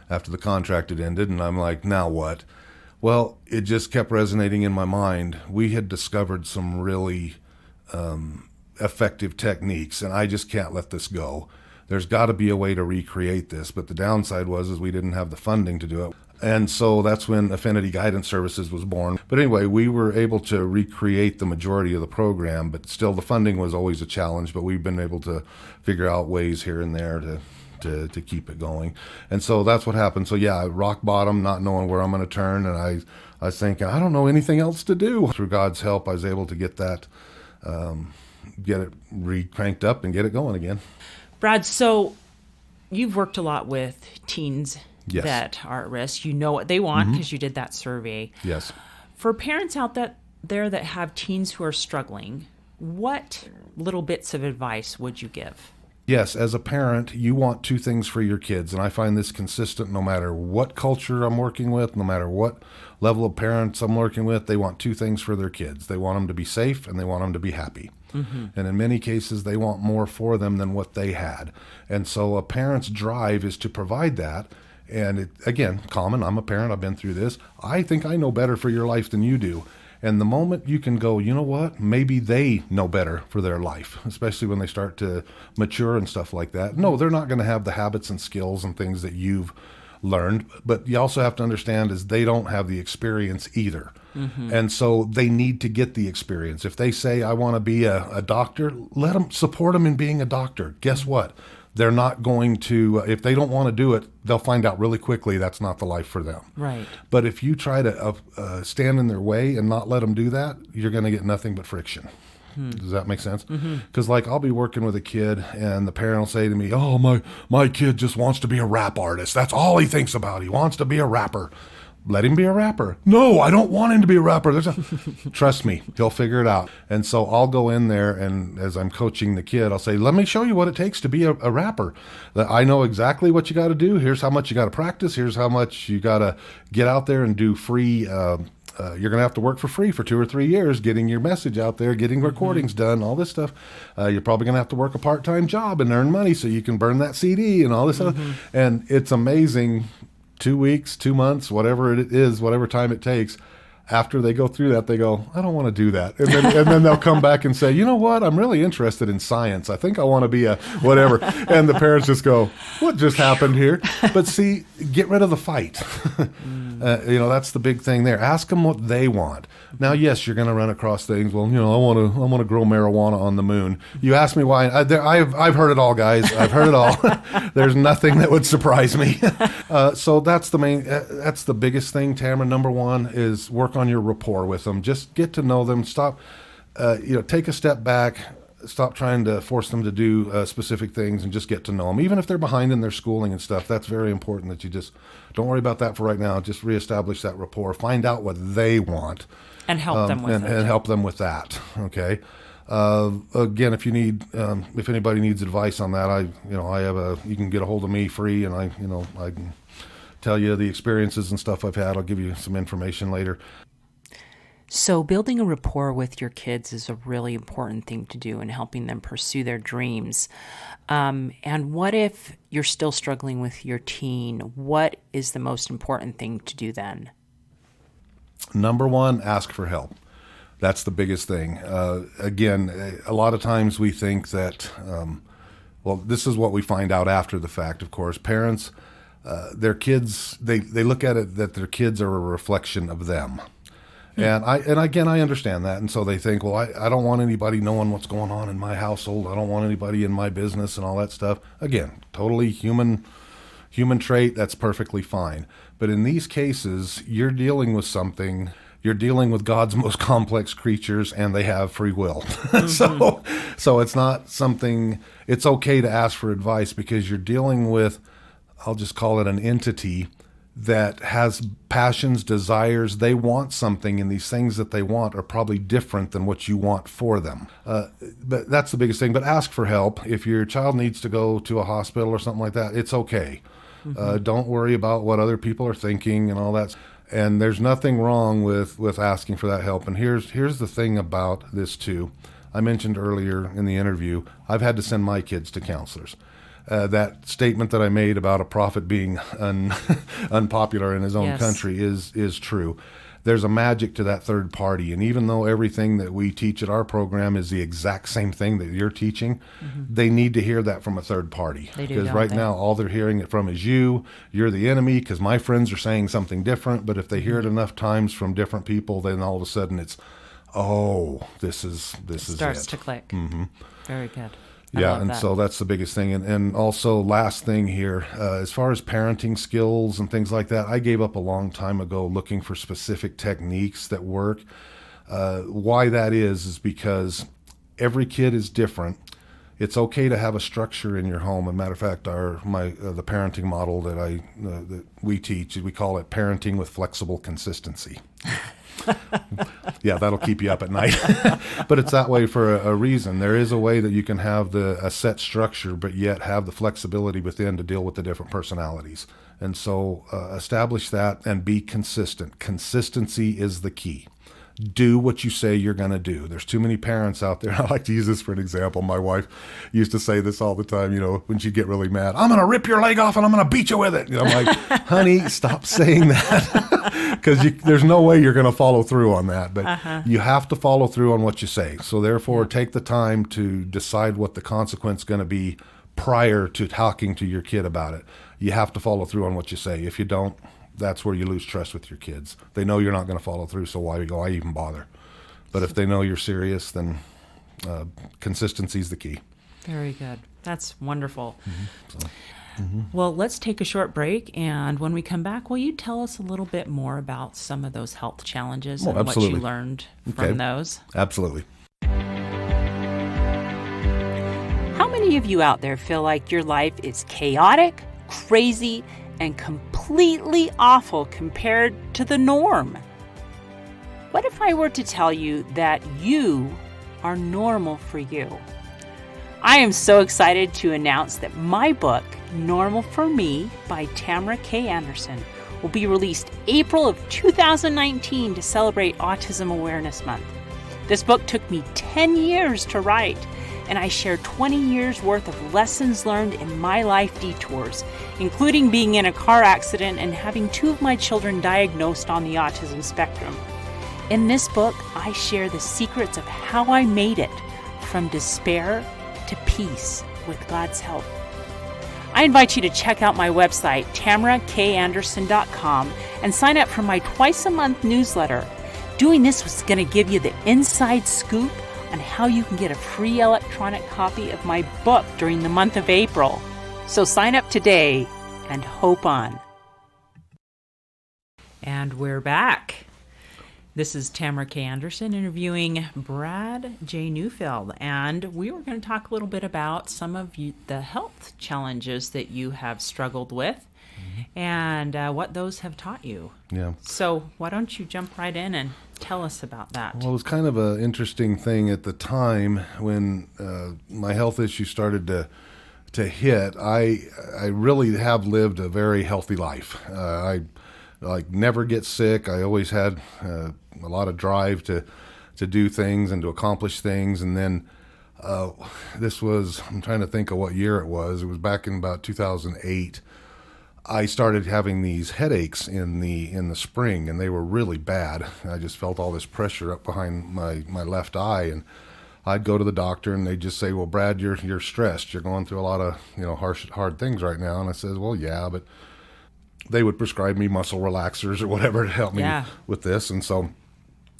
after the contract had ended, and I'm like, now what? Well, it just kept resonating in my mind. We had discovered some really effective techniques, and I just can't let this go. There's got to be a way to recreate this, but the downside was we didn't have the funding to do it. And so that's when Affinity Guidance Services was born. But anyway, we were able to recreate the majority of the program, but still the funding was always a challenge, but we've been able to figure out ways here and there to keep it going. And so that's what happened. So yeah, rock bottom, not knowing where I'm going to turn. And I was thinking, I don't know anything else to do. Through God's help, I was able to get that, get it cranked up and get it going again.
Brad, so you've worked a lot with teens that are at risk. You know what they want because you did that survey.
Yes.
For parents out there that have teens who are struggling, what little bits of advice would you give?
Yes, as a parent, you want two things for your kids, and I find this consistent no matter what culture I'm working with, no matter what level of parents I'm working with. They want two things for their kids. They want them to be safe, and they want them to be happy. And in many cases, they want more for them than what they had. And so a parent's drive is to provide that. And it, again, common, I'm a parent, I've been through this. I think I know better for your life than you do. And the moment you can go, you know what, maybe they know better for their life, especially when they start to mature and stuff like that. No, they're not going to have the habits and skills and things that you've learned, but you also have to understand is they don't have the experience either. And so they need to get the experience. If they say, I want to be a doctor, let them support them in being a doctor. Guess what? They're not going to, if they don't want to do it, they'll find out really quickly that's not the life for them.
Right.
But if you try to stand in their way and not let them do that, you're going to get nothing but friction. Does that make sense? Because like I'll be working with a kid and the parent will say to me, oh, my kid just wants to be a rap artist. That's all he thinks about. He wants to be a rapper. Let him be a rapper. No, I don't want him to be a rapper. Trust me, he'll figure it out. And so I'll go in there, and as I'm coaching the kid, I'll say, let me show you what it takes to be a rapper. I know exactly what you got to do. Here's how much you got to practice. Here's how much you got to get out there and do free. You're going to have to work for free for 2 or 3 years, getting your message out there, getting recordings done, all this stuff. You're probably going to have to work a part-time job and earn money so you can burn that CD and all this stuff. And it's amazing. 2 weeks, 2 months, whatever it is, whatever time it takes, after they go through that, they go, I don't want to do that. And then they'll come back and say, you know what? I'm really interested in science. I think I want to be a whatever. And the parents just go, what just happened here? But see, get rid of the fight. That's the big thing there. Ask them what they want. Now, yes, you're going to run across things. Well, I want to grow marijuana on the moon. You ask me why. I've heard it all, guys. I've heard it all. There's nothing that would surprise me. So that's the biggest thing, Tamara. Number one is work on your rapport with them. Just get to know them. Stop, take a step back. Stop trying to force them to do specific things and just get to know them. Even if they're behind in their schooling and stuff, that's very important that you just don't worry about that for right now. Just reestablish that rapport. Find out what they want.
And help them with it.
And help them with that. Okay. Again, if anybody needs advice on that, you can get a hold of me free, and I can tell you the experiences and stuff I've had. I'll give you some information later.
So building a rapport with your kids is a really important thing to do in helping them pursue their dreams. And what if you're still struggling with your teen? What is the most important thing to do then?
Number one, ask for help. That's the biggest thing. Again, a lot of times we think that, this is what we find out after the fact, of course. Parents, their kids, they look at it that their kids are a reflection of them. And I understand that. And so they think, well, I don't want anybody knowing what's going on in my household. I don't want anybody in my business and all that stuff. Again, totally human trait. That's perfectly fine. But in these cases, you're dealing with something. You're dealing with God's most complex creatures, and they have free will. So it's not something. It's okay to ask for advice because you're dealing with, I'll just call it an entity that has passions, desires. They want something, and these things that they want are probably different than what you want for them. But that's the biggest thing. But ask for help. If your child needs to go to a hospital or something like that, it's okay. Don't worry about what other people are thinking and all that. And there's nothing wrong with asking for that help. And here's the thing about this too. I mentioned earlier in the interview, I've had to send my kids to counselors. That statement that I made about a prophet being unpopular in his own country is true. There's a magic to that third party. And even though everything that we teach at our program is the exact same thing that you're teaching, they need to hear that from a third party. Because right now, all they're hearing it from is you're the enemy, because my friends are saying something different. But if they hear it enough times from different people, then all of a sudden it's, this is it.
Starts to click. Very good.
So that's the biggest thing. And also, last thing here, as far as parenting skills and things like that, I gave up a long time ago looking for specific techniques that work. Why that is because every kid is different. It's okay to have a structure in your home. As a matter of fact, the parenting model that we teach, we call it parenting with flexible consistency. Yeah, that'll keep you up at night. But it's that way for a reason. There is a way that you can have a set structure, but yet have the flexibility within to deal with the different personalities. And so establish that and be consistent. Consistency is the key. Do what you say you're going to do. There's too many parents out there. I like to use this for an example. My wife used to say this all the time, when she'd get really mad. I'm going to rip your leg off and I'm going to beat you with it. I'm like, honey, stop saying that. Because there's no way you're going to follow through on that. But you have to follow through on what you say. So therefore, take the time to decide what the consequence is going to be prior to talking to your kid about it. You have to follow through on what you say. If you don't, that's where you lose trust with your kids. They know you're not going to follow through, so why even bother? But if they know you're serious, then consistency is the key.
Very good. That's wonderful. Well, let's take a short break, and when we come back, will you tell us a little bit more about some of those health challenges and
absolutely.
what you learned from those?
Absolutely.
How many of you out there feel like your life is chaotic, crazy, and completely awful compared to the norm? What if I were to tell you that you are normal for you? I am so excited to announce that my book, Normal for Me by Tamara K. Anderson, will be released April of 2019 to celebrate Autism Awareness Month. This book took me 10 years to write, and I share 20 years worth of lessons learned in my life detours, including being in a car accident and having 2 of my children diagnosed on the autism spectrum. In this book, I share the secrets of how I made it from despair to peace with God's help. I invite you to check out my website, TamaraKAnderson.com, and sign up for my twice-a-month newsletter. Doing this was going to give you the inside scoop on how you can get a free electronic copy of my book during the month of April. So sign up today and hope on. And we're back. This is Tamara K. Anderson interviewing Brad J. Neufeld, and we were going to talk a little bit about some of the health challenges that you have struggled with and what those have taught you.
Yeah.
So why don't you jump right in and tell us about that?
Well, it was kind of an interesting thing at the time when my health issues started to hit. I really have lived a very healthy life. I never get sick. I always had a lot of drive to do things and to accomplish things. And then I'm trying to think of what year it was. It was back in about 2008. I started having these headaches in the spring, and they were really bad. I just felt all this pressure up behind my left eye, and I'd go to the doctor, and they'd just say, "Well, Brad, you're stressed. You're going through a lot of hard things right now." And I says, "Well, yeah," but they would prescribe me muscle relaxers or whatever to help me with this. And so,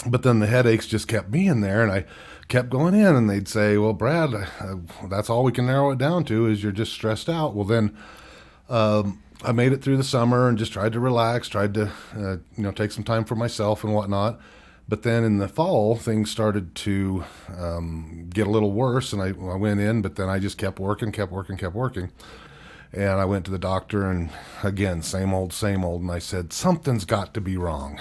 but then the headaches just kept being there, and I kept going in, and they'd say, "Well, Brad, that's all we can narrow it down to is you're just stressed out." Well, then I made it through the summer and just tried to relax, tried to take some time for myself and whatnot. But then in the fall, things started to get a little worse, and I went in, but then I just kept working. And I went to the doctor, and again, same old. And I said, "Something's got to be wrong.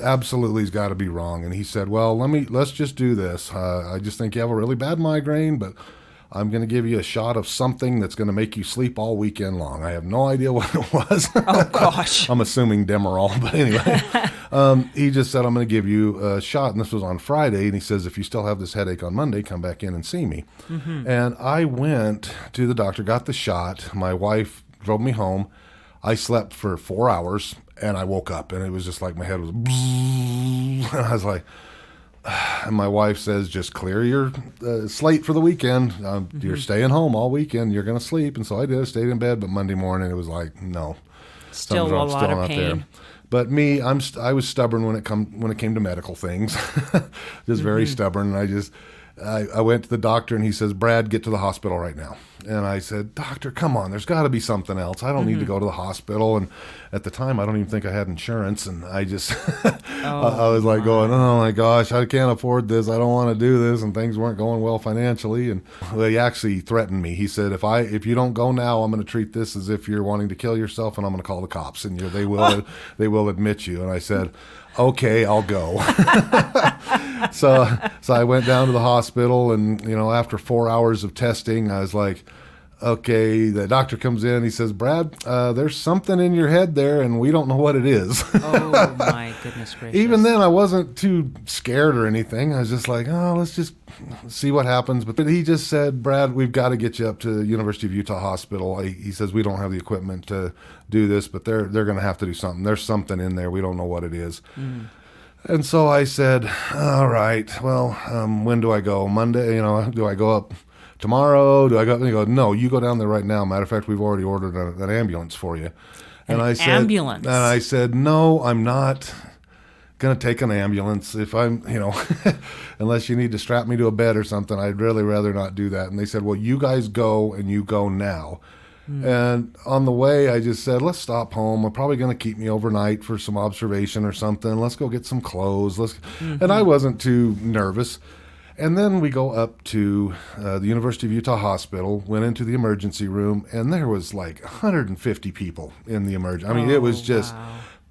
Absolutely has got to be wrong." And he said, "Well, let's just do this. I just think you have a really bad migraine, but I'm going to give you a shot of something that's going to make you sleep all weekend long." I have no idea what it was.
Oh, gosh.
I'm assuming Demerol, but anyway. He just said, "I'm going to give you a shot." And this was on Friday. And he says, "If you still have this headache on Monday, come back in and see me." And I went to the doctor, got the shot. My wife drove me home. I slept for 4 hours, and I woke up, and it was just like my head was, and I was like, and my wife says, "Just clear your slate for the weekend. You're staying home all weekend. You're going to sleep." And so I did. I stayed in bed. But Monday morning, it was like, no.
Still a lot of pain.
But me, I was stubborn when it came to medical things. Just very stubborn. And I went to the doctor, and he says, Brad, get to the hospital right now. And I said, doctor, come on, there's got to be something else. I don't need to go to the hospital. And at the time, I don't even think I had insurance. And I just, I was like going, oh my gosh, I can't afford this. I don't want to do this. And things weren't going well financially. And he actually threatened me. He said, if you don't go now, I'm going to treat this as if you're wanting to kill yourself, and I'm going to call the cops, and they will admit you. And I said, okay, I'll go. So I went down to the hospital, and after 4 hours of testing, I was like, okay. The doctor comes in. He says, Brad, there's something in your head there, and we don't know what it is.
Oh my goodness gracious!
Even then, I wasn't too scared or anything. I was just like, oh, let's just see what happens. But he just said, Brad, we've got to get you up to the University of Utah Hospital. He says, we don't have the equipment to do this, but they're going to have to do something. There's something in there. We don't know what it is. And so I said, all right, well, when do I go? Monday? Do I go up tomorrow? Do I go? And he goes, no, you go down there right now. Matter of fact, we've already ordered an ambulance for you. And
ambulance?
And I said, no, I'm not going to take an ambulance. If I'm, unless you need to strap me to a bed or something, I'd really rather not do that. And they said, well, you guys go, and you go now. And on the way, I just said, let's stop home. They're probably going to keep me overnight for some observation or something. Let's go get some clothes. And I wasn't too nervous. And then we go up to the University of Utah Hospital, went into the emergency room, and there was like 150 people in the emergency. I mean, it was just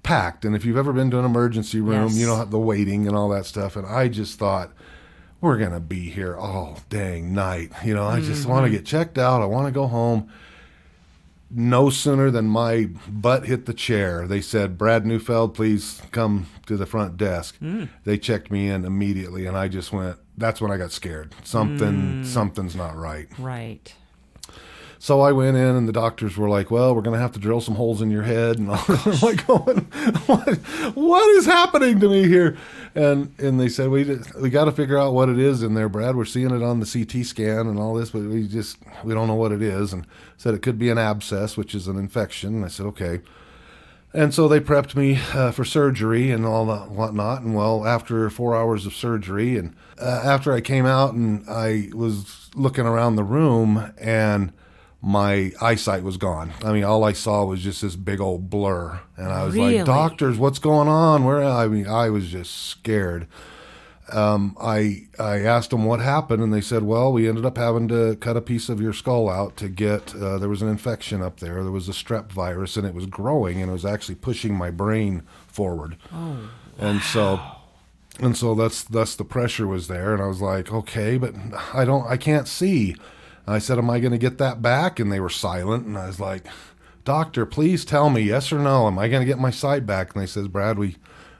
packed. And if you've ever been to an emergency room,
Yes.
you know, the waiting and all that stuff. And I just thought, we're going to be here all dang night. I just want to get checked out. I want to go home. No sooner than my butt hit the chair, they said, Brad Neufeld, please come to the front desk. They checked me in immediately, and I just went, that's when I got scared. Something's not right.
Right.
So I went in, and the doctors were like, well, we're going to have to drill some holes in your head. And I'm like, going, what is happening to me here? And they said, we got to figure out what it is in there, Brad. We're seeing it on the CT scan and all this, but we don't know what it is. And said it could be an abscess, which is an infection. And I said, okay. And so they prepped me for surgery and all that whatnot. And well, after 4 hours of surgery, and after I came out, and I was looking around the room, and my eyesight was gone. I mean, all I saw was just this big old blur. And I was
Really?
like, doctors, what's going on? I was just scared. I asked them what happened, and they said, well, we ended up having to cut a piece of your skull out to get, there was an infection up there. There was a strep virus, and it was growing, and it was actually pushing my brain forward.
Oh,
And so that's the pressure was there. And I was like, okay, but I can't see. I said, am I going to get that back? And they were silent. And I was like, doctor, please tell me yes or no. Am I going to get my sight back? And they says, Brad, we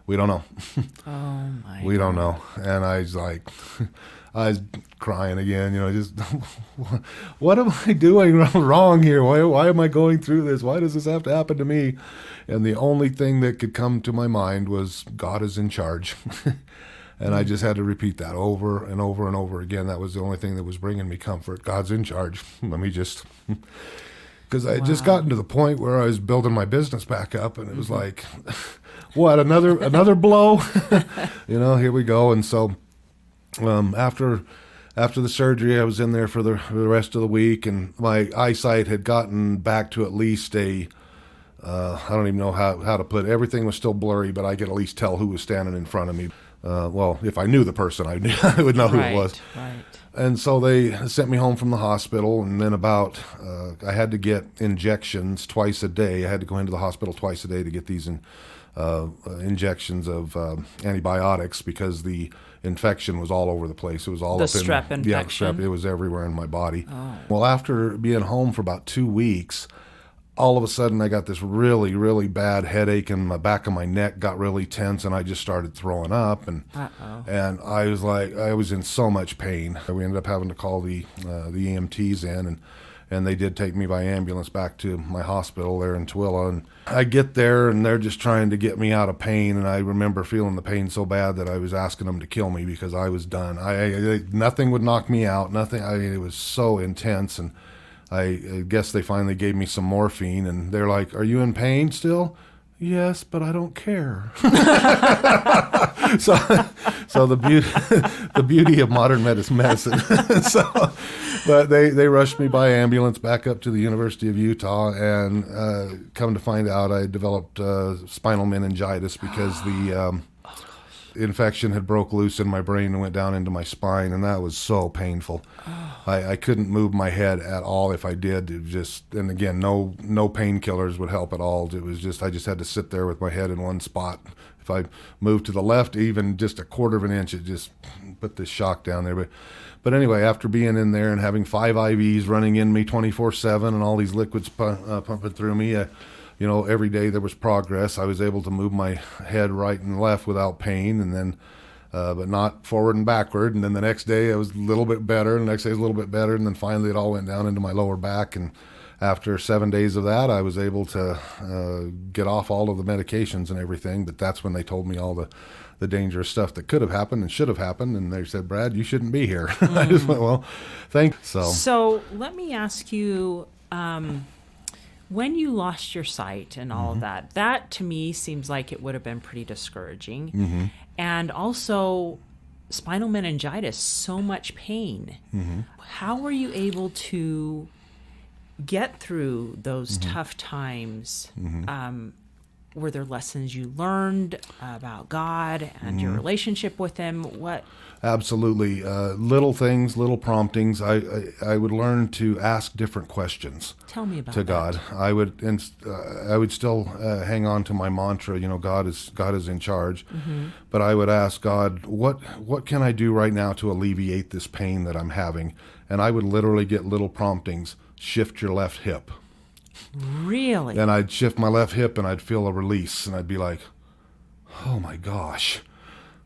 don't know.
oh my!
We don't know. And I was like, I was crying again, just what am I doing wrong here? Why am I going through this? Why does this have to happen to me? And the only thing that could come to my mind was God is in charge. And I just had to repeat that over and over and over again. That was the only thing that was bringing me comfort. God's in charge. Let me just, because I had just gotten to the point where I was building my business back up, and it was like, what, another blow? Here we go. And so after the surgery, I was in there for the rest of the week, and my eyesight had gotten back to at least I don't even know how to put it. Everything was still blurry, but I could at least tell who was standing in front of me. Well, if I knew the person, I would know who it was.
Right.
And so they sent me home from the hospital, and then I had to get injections twice a day. I had to go into the hospital twice a day to get these injections of antibiotics, because the infection was all over the place. It was all
The
up in
strep infection?
strep. It was everywhere in my body.
Oh.
Well, after being home for about 2 weeks, all of a sudden I got this really, really bad headache, and the back of my neck got really tense, and I just started throwing up, and I was like, I was in so much pain. We ended up having to call the EMTs in, and they did take me by ambulance back to my hospital there in Tooele. And I get there, and they're just trying to get me out of pain, and I remember feeling the pain so bad that I was asking them to kill me, because I was done. Nothing would knock me out. Nothing. I mean, it was so intense. And I guess they finally gave me some morphine, and they're like, are you in pain still? Yes, but I don't care. so, so the beauty of modern medicine. So, but they rushed me by ambulance back up to the University of Utah, and come to find out I developed spinal meningitis because the infection had broke loose in my brain and went down into my spine, and that was so painful. I couldn't move my head at all. If I did, it just, and again, no painkillers would help at all. It was just, I just had to sit there with my head in one spot. If I moved to the left even just a quarter of an inch, it just put this shock down there. But anyway, after being in there and having 5 IVs running in me 24/7 and all these liquids pumping through me, every day there was progress. I was able to move my head right and left without pain, and then, but not forward and backward. And then the next day I was a little bit better, and the next day was a little bit better, and then finally it all went down into my lower back. And after 7 days of that, I was able to get off all of the medications and everything. But that's when they told me all the dangerous stuff that could have happened and should have happened. And they said, Brad, you shouldn't be here. I just went, well, thanks.
So let me ask you, when you lost your sight and all of that to me seems like it would have been pretty discouraging. And also spinal meningitis, so much pain. How were you able to get through those tough times? Were there lessons you learned about God and your relationship with Him? What? Absolutely.
Little things, little promptings. I would learn to ask different questions.
Tell me about
to
that.
God. I would still hang on to my mantra. God is in charge. But I would ask God, what can I do right now to alleviate this pain that I'm having? And I would literally get little promptings. Shift your left hip.
Really?
And I'd shift my left hip and I'd feel a release, and I'd be like, oh my gosh.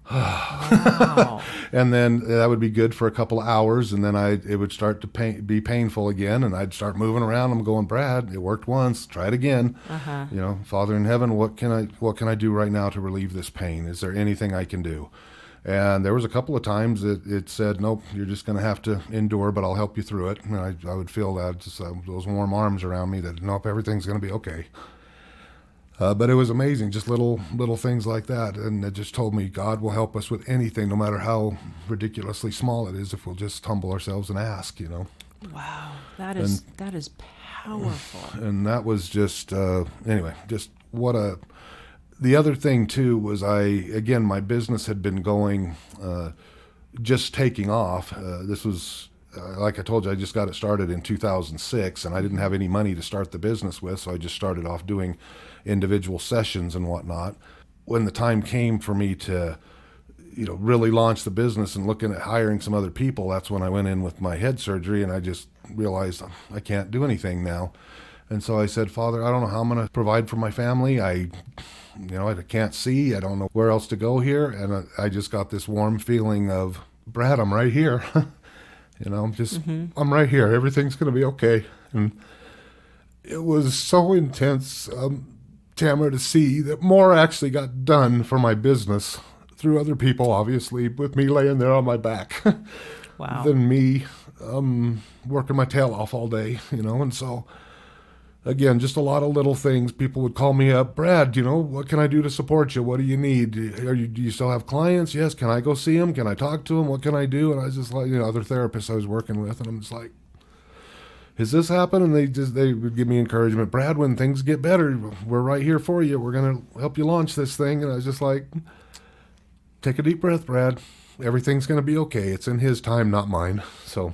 Wow.
And then that would be good for a couple of hours, and then it would start to be painful again, and I'd start moving around. I'm going, Brad, it worked once, try it again. Father in heaven, what can I do right now to relieve this pain? Is there anything I can do? And there was a couple of times it said, nope, you're just going to have to endure, but I'll help you through it. And I would feel that, just those warm arms around me that, nope, everything's going to be okay. But it was amazing, just little things like that. And it just told me God will help us with anything, no matter how ridiculously small it is, if we'll just humble ourselves and ask,
Wow, that is powerful.
And that was just, anyway, just what a... The other thing, too, was my business had been going, just taking off. This was, like I told you, I just got it started in 2006, and I didn't have any money to start the business with, so I just started off doing individual sessions and whatnot. When the time came for me to, really launch the business and looking at hiring some other people, that's when I went in with my head surgery, and I just realized I can't do anything now. And so I said, Father, I don't know how I'm going to provide for my family. I can't see. I don't know where else to go here. And I just got this warm feeling of, Brad, I'm right here. I'm right here. Everything's going to be okay. And it was so intense, Tamara, to see that more actually got done for my business through other people, obviously, with me laying there on my back.
Wow.
Than me working my tail off all day, and so... Again, just a lot of little things. People would call me up, Brad, what can I do to support you? What do you need? Do you still have clients? Yes. Can I go see them? Can I talk to them? What can I do? And I was just like, other therapists I was working with, and I'm just like, has this happened? And they would give me encouragement. Brad, when things get better, we're right here for you. We're going to help you launch this thing. And I was just like, take a deep breath, Brad. Everything's going to be okay. It's in His time, not mine. So.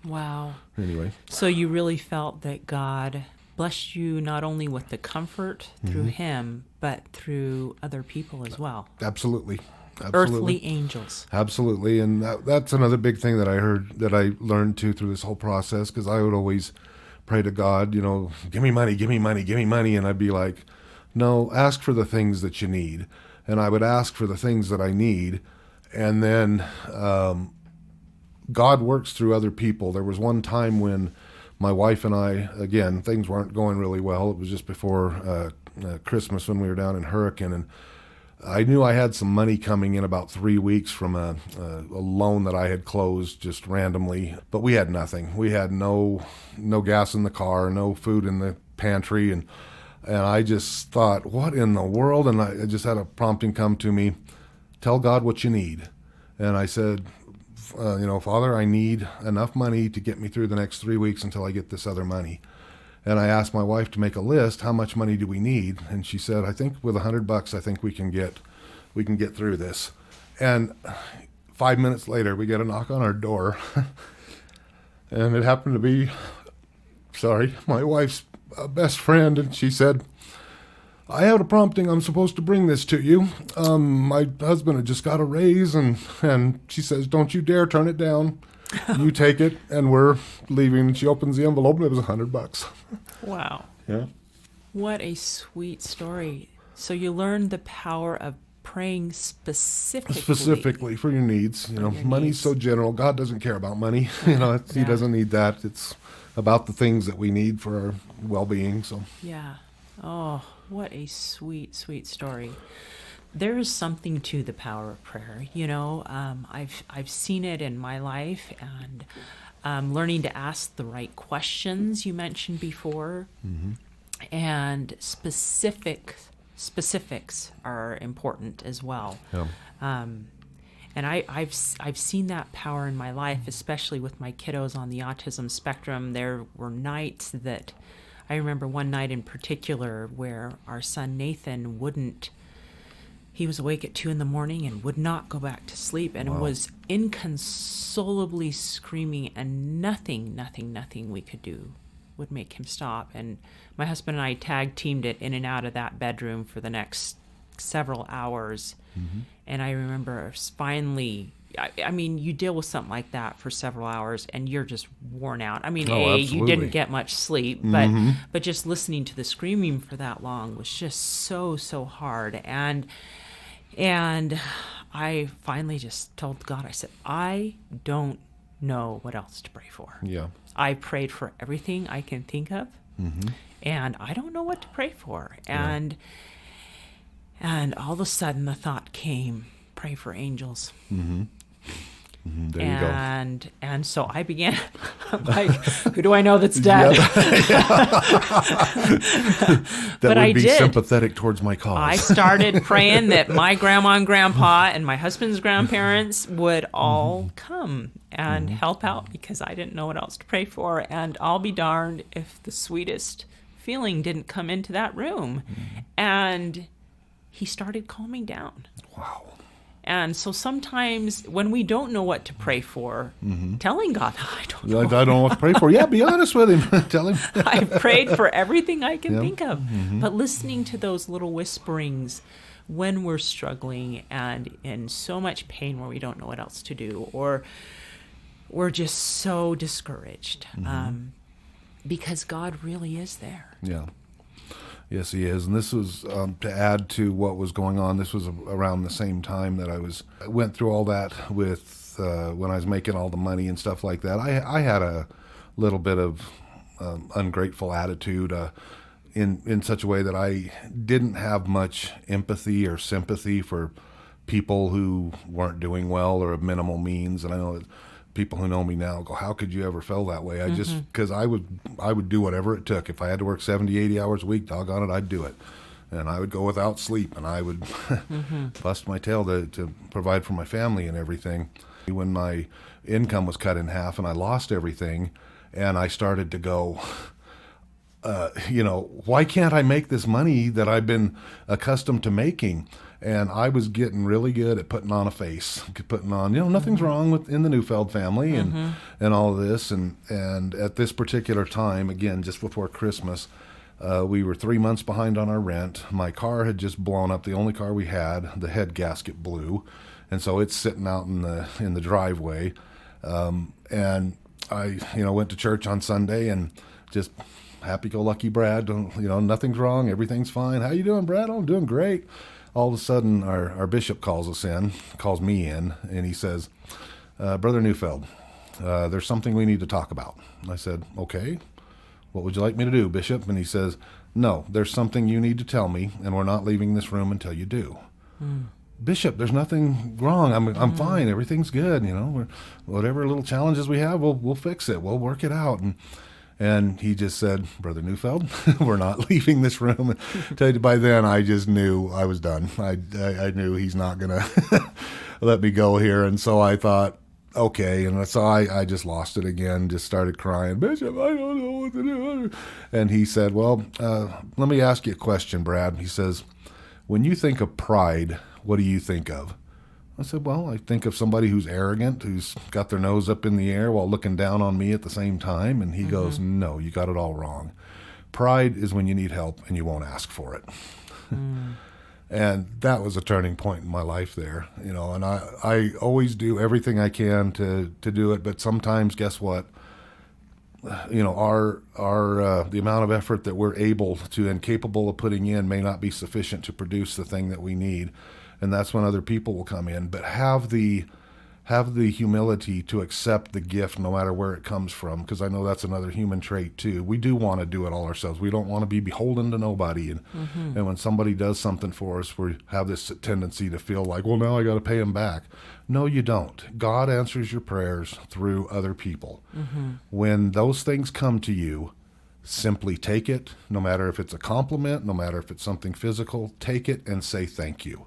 Wow.
Anyway.
So you really felt that God blessed you not only with the comfort through Him, but through other people as well.
Absolutely.
Earthly angels.
Absolutely. And that's another big thing that I heard, that I learned too through this whole process, because I would always pray to God, give me money, give me money, give me money. And I'd be like, no, ask for the things that you need. And I would ask for the things that I need. And then God works through other people. There was one time when my wife and I, again, things weren't going really well. It was just before Christmas when we were down in Hurricane, and I knew I had some money coming in about 3 weeks from a loan that I had closed just randomly, but we had nothing. We had no gas in the car, no food in the pantry, and I just thought, what in the world? And I just had a prompting come to me. tell God what you need. And I said, Father, I need enough money to get me through the next 3 weeks until I get this other money. And I asked my wife to make a list. How much money do we need? And she said, I think with $100, I think we can get through this. And 5 minutes later, we get a knock on our door. And it happened to be, my wife's best friend. And she said, I had a prompting. I'm supposed to bring this to you. My husband had just got a raise, and she says, don't you dare turn it down. You take it, and we're leaving. And she opens the envelope, and it was $100.
Wow.
Yeah.
What a sweet story. So you learned the power of praying specifically
for your needs. Money's
needs.
so general. God doesn't care about money. He doesn't need that. It's about the things that we need for our well-being. So
yeah. Oh, what a sweet, sweet story. There is something to the power of prayer. I've seen it in my life, and learning to ask the right questions you mentioned before, and specifics are important as well.
Yeah.
And I've seen that power in my life, especially with my kiddos on the autism spectrum. There were nights that I remember one night in particular where our son Nathan he was awake at 2 a.m. and would not go back to sleep, and was inconsolably screaming, and nothing we could do would make him stop. And my husband and I tag teamed it in and out of that bedroom for the next several hours. And I remember finally, you deal with something like that for several hours and you're just worn out. You didn't get much sleep, but just listening to the screaming for that long was just so hard. And I finally just told God, I said, I don't know what else to pray for.
Yeah.
I prayed for everything I can think of, and I don't know what to pray for. And all of a sudden the thought came, pray for angels.
There you go.
And so I began, like, who do I know that's dead?
That
but
would
I
be
did.
Sympathetic towards my cause.
I started praying that my grandma and grandpa and my husband's grandparents would all come and help out, because I didn't know what else to pray for. And I'll be darned if the sweetest feeling didn't come into that room. And he started calming down.
Wow.
And so sometimes when we don't know what to pray for, telling God, I don't know.
I don't know what to pray for. Yeah, be honest with him. Tell him.
I've prayed for everything I can think of. But listening to those little whisperings when we're struggling and in so much pain where we don't know what else to do, or we're just so discouraged, because God really is there.
Yeah. Yes, he is. And this was, to add to what was going on, this was around the same time that I went through all that with, when I was making all the money and stuff like that. I had a little bit of ungrateful attitude in such a way that I didn't have much empathy or sympathy for people who weren't doing well or of minimal means. And I know that people who know me now go, how could you ever feel that way? Because I would do whatever it took. If I had to work 70, 80 hours a week, doggone it, I'd do it. And I would go without sleep, and I would bust my tail to provide for my family and everything. When my income was cut in half and I lost everything, and I started to go, why can't I make this money that I've been accustomed to making? And I was getting really good at putting on a face, putting on, nothing's wrong in the Neufeld family and all of this. And at this particular time, again, just before Christmas, we were 3 months behind on our rent. My car had just blown up. The only car we had, the head gasket blew. And so it's sitting out in the driveway. And I, went to church on Sunday and just happy-go-lucky Brad, nothing's wrong. Everything's fine. How you doing, Brad? Oh, I'm doing great. All of a sudden, our bishop calls me in, and he says, Brother Neufeld, there's something we need to talk about. I said, okay, what would you like me to do, Bishop? And he says, no, there's something you need to tell me, and we're not leaving this room until you do. Bishop, there's nothing wrong. I'm fine. Everything's good. Whatever little challenges we have, we'll fix it. We'll work it out. And he just said, Brother Neufeld, we're not leaving this room. By then, I just knew I was done. I knew he's not going to let me go here. And so I thought, okay. And so I just lost it again, just started crying, Bishop, I don't know what to do. And he said, well, let me ask you a question, Brad. He says, when you think of pride, what do you think of? I said, well, I think of somebody who's arrogant, who's got their nose up in the air while looking down on me at the same time. And he goes, no, you got it all wrong. Pride is when you need help and you won't ask for it. And that was a turning point in my life there, and I always do everything I can to do it. But sometimes, guess what? The amount of effort that we're able to and capable of putting in may not be sufficient to produce the thing that we need. And that's when other people will come in. But have the humility to accept the gift no matter where it comes from, because I know that's another human trait too. We do want to do it all ourselves. We don't want to be beholden to nobody. And when somebody does something for us, we have this tendency to feel like, well, now I got to pay them back. No, you don't. God answers your prayers through other people. When those things come to you, simply take it, no matter if it's a compliment, no matter if it's something physical, take it and say thank you.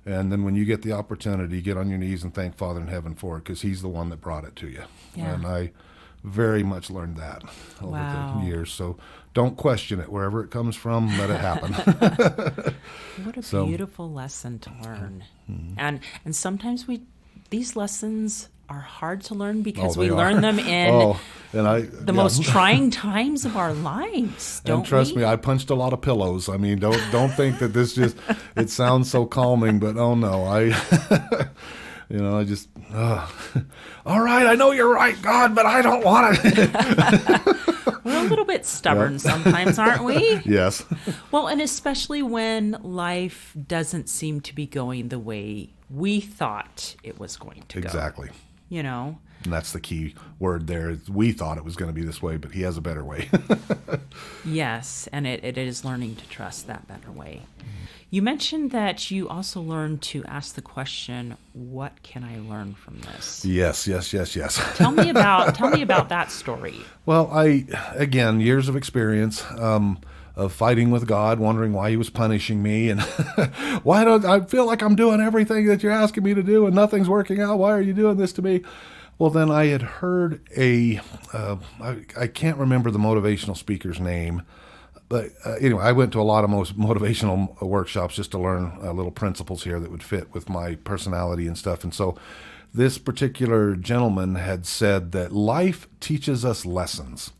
And then when you get the opportunity, get on your knees and thank Father in heaven for it, because he's the one that brought it to you.
Yeah.
And I very much learned that over the years. So don't question it. Wherever it comes from, let it happen.
What a beautiful lesson to learn. And sometimes these lessons are hard to learn because we learn them in the most trying times of our lives, don't we?
And trust me, I punched a lot of pillows. I mean, don't think that this just, it sounds so calming, but oh no, I just, all right, I know you're right, God, but I don't want it.
We're a little bit stubborn sometimes, aren't we?
Yes.
Well, and especially when life doesn't seem to be going the way we thought it was going to go.
Exactly.
And
that's the key word there. We thought it was going to be this way, but he has a better way.
Yes, and it is learning to trust that better way. You mentioned that you also learned to ask the question, what can I learn from this?
Yes.
Tell me about that story.
Well, again, years of experience of fighting with God, wondering why he was punishing me, and why don't I feel like I'm doing everything that you're asking me to do and nothing's working out? Why are you doing this to me? Well, then I had heard I can't remember the motivational speaker's name, but anyway, I went to a lot of motivational workshops just to learn little principles here that would fit with my personality and stuff. And so this particular gentleman had said that life teaches us lessons.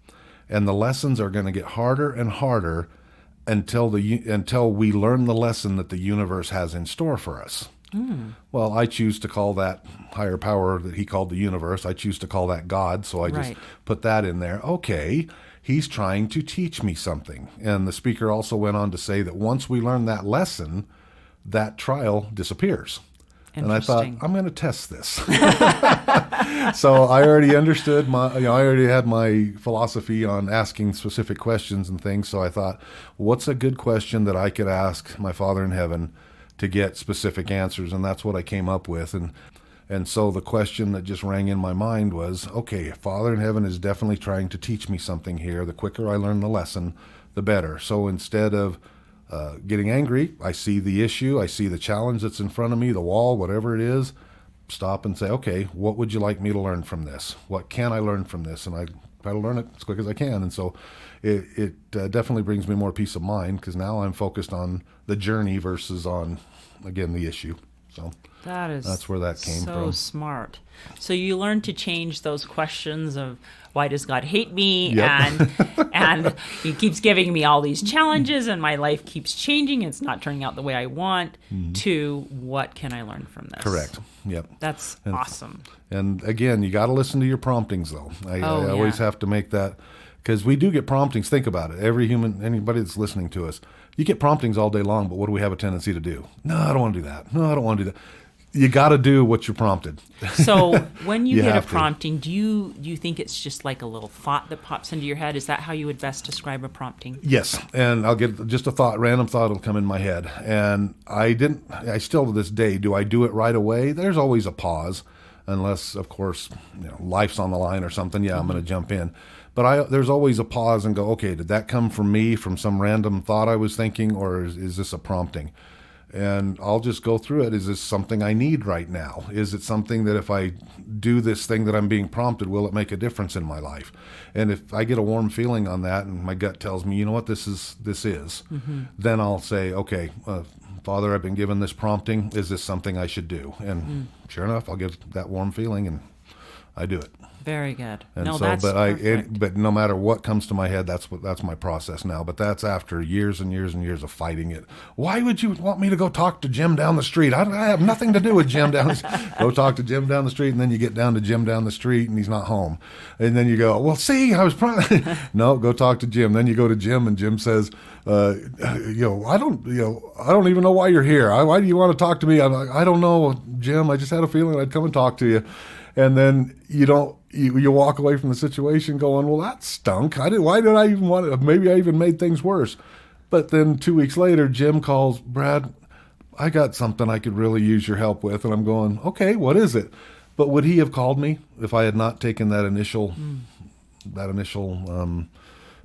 And the lessons are going to get harder and harder until we learn the lesson that the universe has in store for us. Well, I choose to call that higher power that he called the universe. I choose to call that God, so I just put that in there. Okay, he's trying to teach me something. And the speaker also went on to say that once we learn that lesson, that trial disappears. And I thought, I'm going to test this. So I already understood I already had my philosophy on asking specific questions and things. So I thought, what's a good question that I could ask my Father in heaven to get specific answers? And that's what I came up with. And so the question that just rang in my mind was, okay, Father in heaven is definitely trying to teach me something here. The quicker I learn the lesson, the better. So instead of getting angry, I see the issue, I see the challenge that's in front of me, the wall, whatever it is, stop and say, okay, what would you like me to learn from this? What can I learn from this? And I try to learn it as quick as I can. And so it definitely brings me more peace of mind, because now I'm focused on the journey versus on, again, the issue. So that's where that came from.
So smart. So you learned to change those questions of, why does God hate me?
Yep.
And he keeps giving me all these challenges and my life keeps changing. It's not turning out the way I want, to what can I learn from this?
Correct. Yep.
That's awesome.
And again, you got to listen to your promptings, though. I always have to make that, because we do get promptings. Think about it. Anybody that's listening to us, you get promptings all day long, but what do we have a tendency to do? No, I don't want to do that. No, I don't want to do that. You got to do what you're prompted.
So when you get a prompting, do you think it's just like a little thought that pops into your head? Is that how you would best describe a prompting?
Yes, and I'll get just a thought, random thought will come in my head. And I still to this day, do I do it right away? There's always a pause, unless, of course, life's on the line or something. Yeah, I'm going to jump in. But there's always a pause and go, okay, did that come from me, from some random thought I was thinking, or is this a prompting? And I'll just go through it. Is this something I need right now? Is it something that if I do this thing that I'm being prompted, will it make a difference in my life? And if I get a warm feeling on that and my gut tells me, you know what, this is, then I'll say, okay, Father, I've been given this prompting. Is this something I should do? And sure enough, I'll get that warm feeling and I do it.
Very good.
And
no,
so,
that's perfect.
but no matter what comes to my head, that's my process now. But that's after years and years and years of fighting it. Why would you want me to go talk to Jim down the street? I have nothing to do with Jim down the street. Go talk to Jim down the street, and then you get down to Jim down the street, and he's not home. And then you go, well, see, I was no, go talk to Jim. Then you go to Jim, and Jim says, I don't even know why you're here. Why do you want to talk to me? I'm like, I don't know, Jim. I just had a feeling I'd come and talk to you. And then you walk away from the situation going, well, that stunk. Why did I even want to? Maybe I even made things worse. But then 2 weeks later, Jim calls, Brad, I got something I could really use your help with. And I'm going, okay, what is it? But would he have called me if I had not taken that initial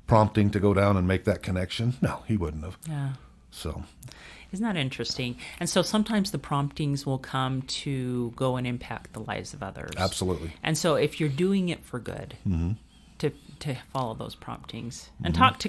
prompting to go down and make that connection? No, he wouldn't have.
Yeah.
So.
Isn't that interesting? And so sometimes the promptings will come to go and impact the lives of others.
Absolutely.
And so if you're doing it for good, to follow those promptings and talk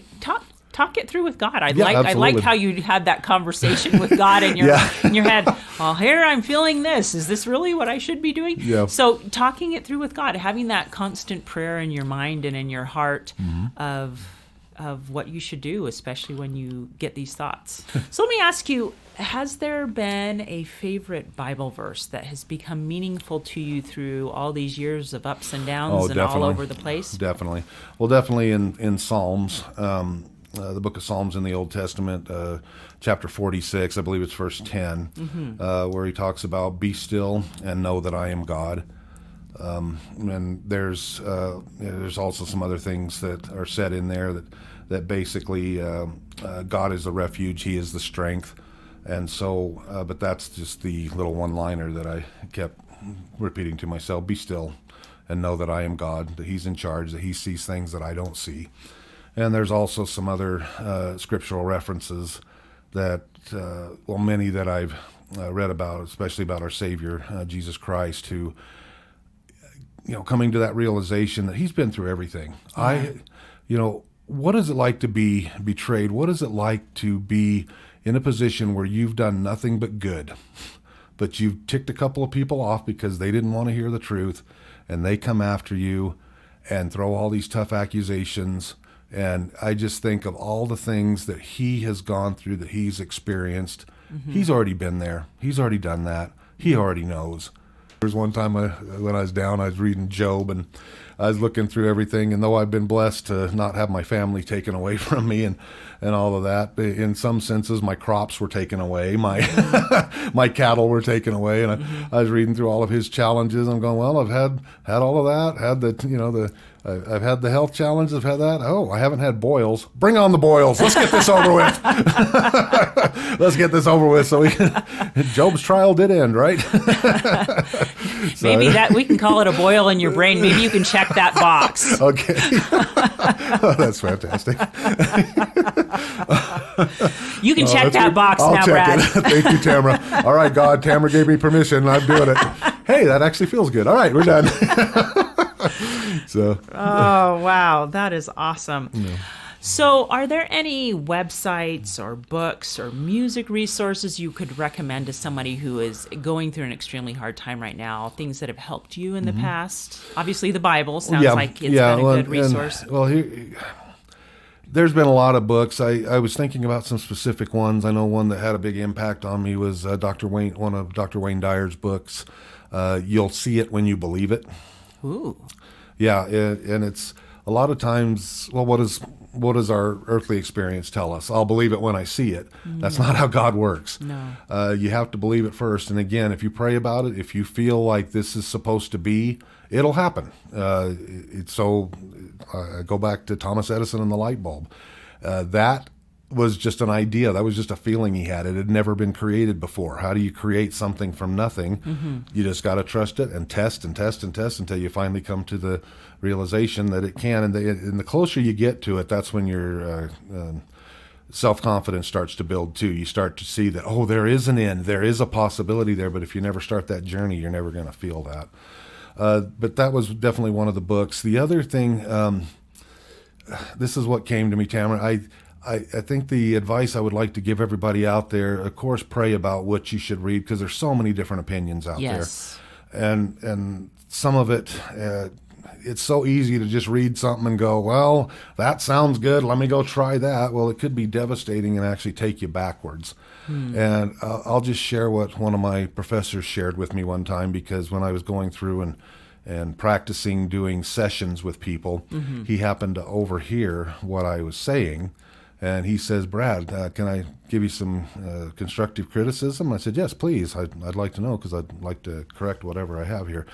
it through with God. I liked how you had that conversation with God in your head. Well, here I'm feeling this. Is this really what I should be doing?
Yeah.
So talking it through with God, having that constant prayer in your mind and in your heart of what you should do, especially when you get these thoughts. So let me ask you, has there been a favorite Bible verse that has become meaningful to you through all these years of ups and downs all over the place?
Definitely. Well, definitely in Psalms, the book of Psalms in the Old Testament, chapter 46, I believe it's verse 10, where he talks about, be still and know that I am God. And there's also some other things that are said in there that basically God is the refuge, He is the strength, and so. But that's just the little one-liner that I kept repeating to myself: be still, and know that I am God, that He's in charge, that He sees things that I don't see. And there's also some other scriptural references that, many that I've read about, especially about our Savior Jesus Christ, who. Coming to that realization that He's been through everything. What is it like to be betrayed? What is it like to be in a position where you've done nothing but good, but you've ticked a couple of people off because they didn't want to hear the truth, and they come after you and throw all these tough accusations. And I just think of all the things that He has gone through, that He's experienced. He's already been there. He's already done that. He already knows. There was one time when I was down, I was reading Job, and I was looking through everything, and though I've been blessed to not have my family taken away from me and all of that, in some senses my crops were taken away, my my cattle were taken away, and I was reading through all of his challenges. I'm going, well, I've had all of that, I've had the health challenges, I've had that. Oh, I haven't had boils. Bring on the boils. Let's get this over with. Let's get this over with. So Job's trial did end, right?
Maybe that we can call it a boil in your brain. Maybe you can check that box.
Okay. Oh, that's fantastic.
You can check that box
I'll
now,
check
Brad.
It. Thank you, Tamara. All right, God, Tamara gave me permission. I'm doing it. Hey, that actually feels good. All right, we're done.
Oh, wow. That is awesome.
Yeah.
So are there any websites or books or music resources you could recommend to somebody who is going through an extremely hard time right now, things that have helped you in the past? Obviously, the Bible sounds like it's been a good resource.
There's been a lot of books. I was thinking about some specific ones. I know one that had a big impact on me was one of Dr. Wayne Dyer's books, You'll See It When You Believe It.
Ooh.
Yeah, and it's a lot of times, well, what does our earthly experience tell us? I'll believe it when I see it. That's not how God works.
No.
You have to believe it first. And again, if you pray about it, if you feel like this is supposed to be, it'll happen. I go back to Thomas Edison and the light bulb. That was just an idea. That was just a feeling he had. It had never been created before. How do you create something from nothing? You just got to trust it and test and test and test until you finally come to the realization that it can. And the closer you get to it, that's when your self-confidence starts to build too. You start to see that, oh, there is an end. There is a possibility there. But if you never start that journey, you're never going to feel that. But that was definitely one of the books. The other thing, this is what came to me, Tamara. I think the advice I would like to give everybody out there, of course, pray about what you should read, because there's so many different opinions out there. And some of it, it's so easy to just read something and go, well, that sounds good. Let me go try that. Well, it could be devastating and actually take you backwards. And I'll just share what one of my professors shared with me one time, because when I was going through and practicing doing sessions with people, he happened to overhear what I was saying. And he says, Brad, can I give you some constructive criticism? I said, yes, please. I'd like to know, because I'd like to correct whatever I have here.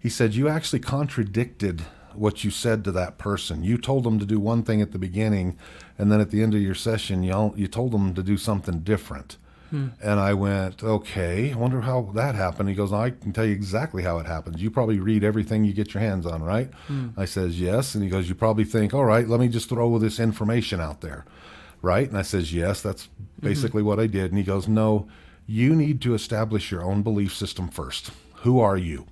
He said, you actually contradicted what you said to that person. You told them to do one thing at the beginning, and then at the end of your session, you told them to do something different. And I went, okay, I wonder how that happened. He goes, I can tell you exactly how it happens. You probably read everything you get your hands on, right? I says, yes. And he goes, you probably think, all right, let me just throw this information out there, right? And I says, yes, that's basically what I did. And he goes, no, you need to establish your own belief system first. Who are you?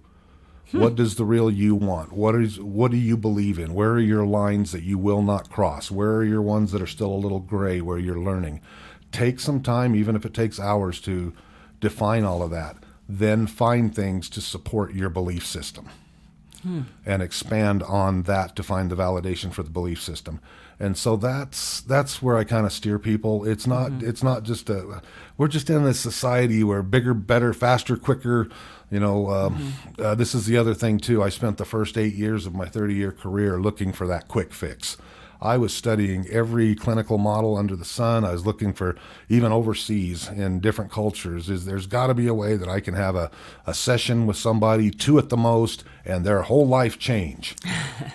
What does the real you want? What do you believe in? Where are your lines that you will not cross? Where are your ones that are still a little gray where you're learning? Take some time, even if it takes hours, to define all of that. Then find things to support your belief system and expand on that to find the validation for the belief system. And so that's where I kind of steer people. It's not just we're just in this society where bigger, better, faster, quicker. This is the other thing too. I spent the first 8 years of my 30-year career looking for that quick fix. I was studying every clinical model under the sun. I was looking for, even overseas in different cultures, there's got to be a way that I can have a session with somebody, 2 at the most, and their whole life change.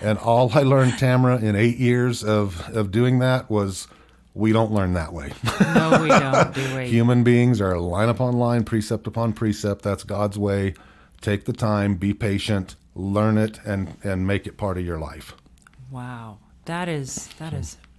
And all I learned, Tamara, in 8 years of doing that was, we don't learn that way.
No, we don't, do we?
Human beings are line upon line, precept upon precept. That's God's way. Take the time, be patient, learn it, and make it part of your life.
Wow. That is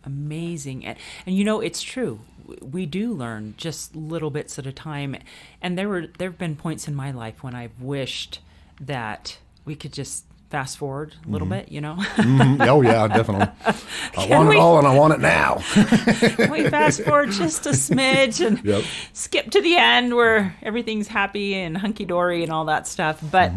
amazing. And it's true. We do learn just little bits at a time. And there have been points in my life when I've wished that we could just fast forward a little bit,
Oh, yeah, definitely. I want it all, and I want it now.
We fast forward just a smidge and skip to the end where everything's happy and hunky-dory and all that stuff. But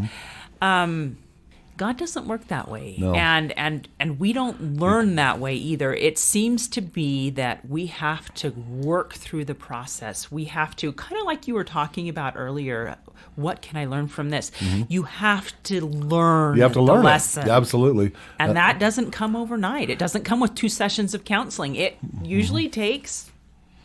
God doesn't work that way. No. And we don't learn that way either. It seems to be that we have to work through the process. We have to, kind of like you were talking about earlier, what can I learn from this? You have to learn the lesson.
Absolutely.
And that doesn't come overnight. It doesn't come with 2 sessions of counseling. It usually takes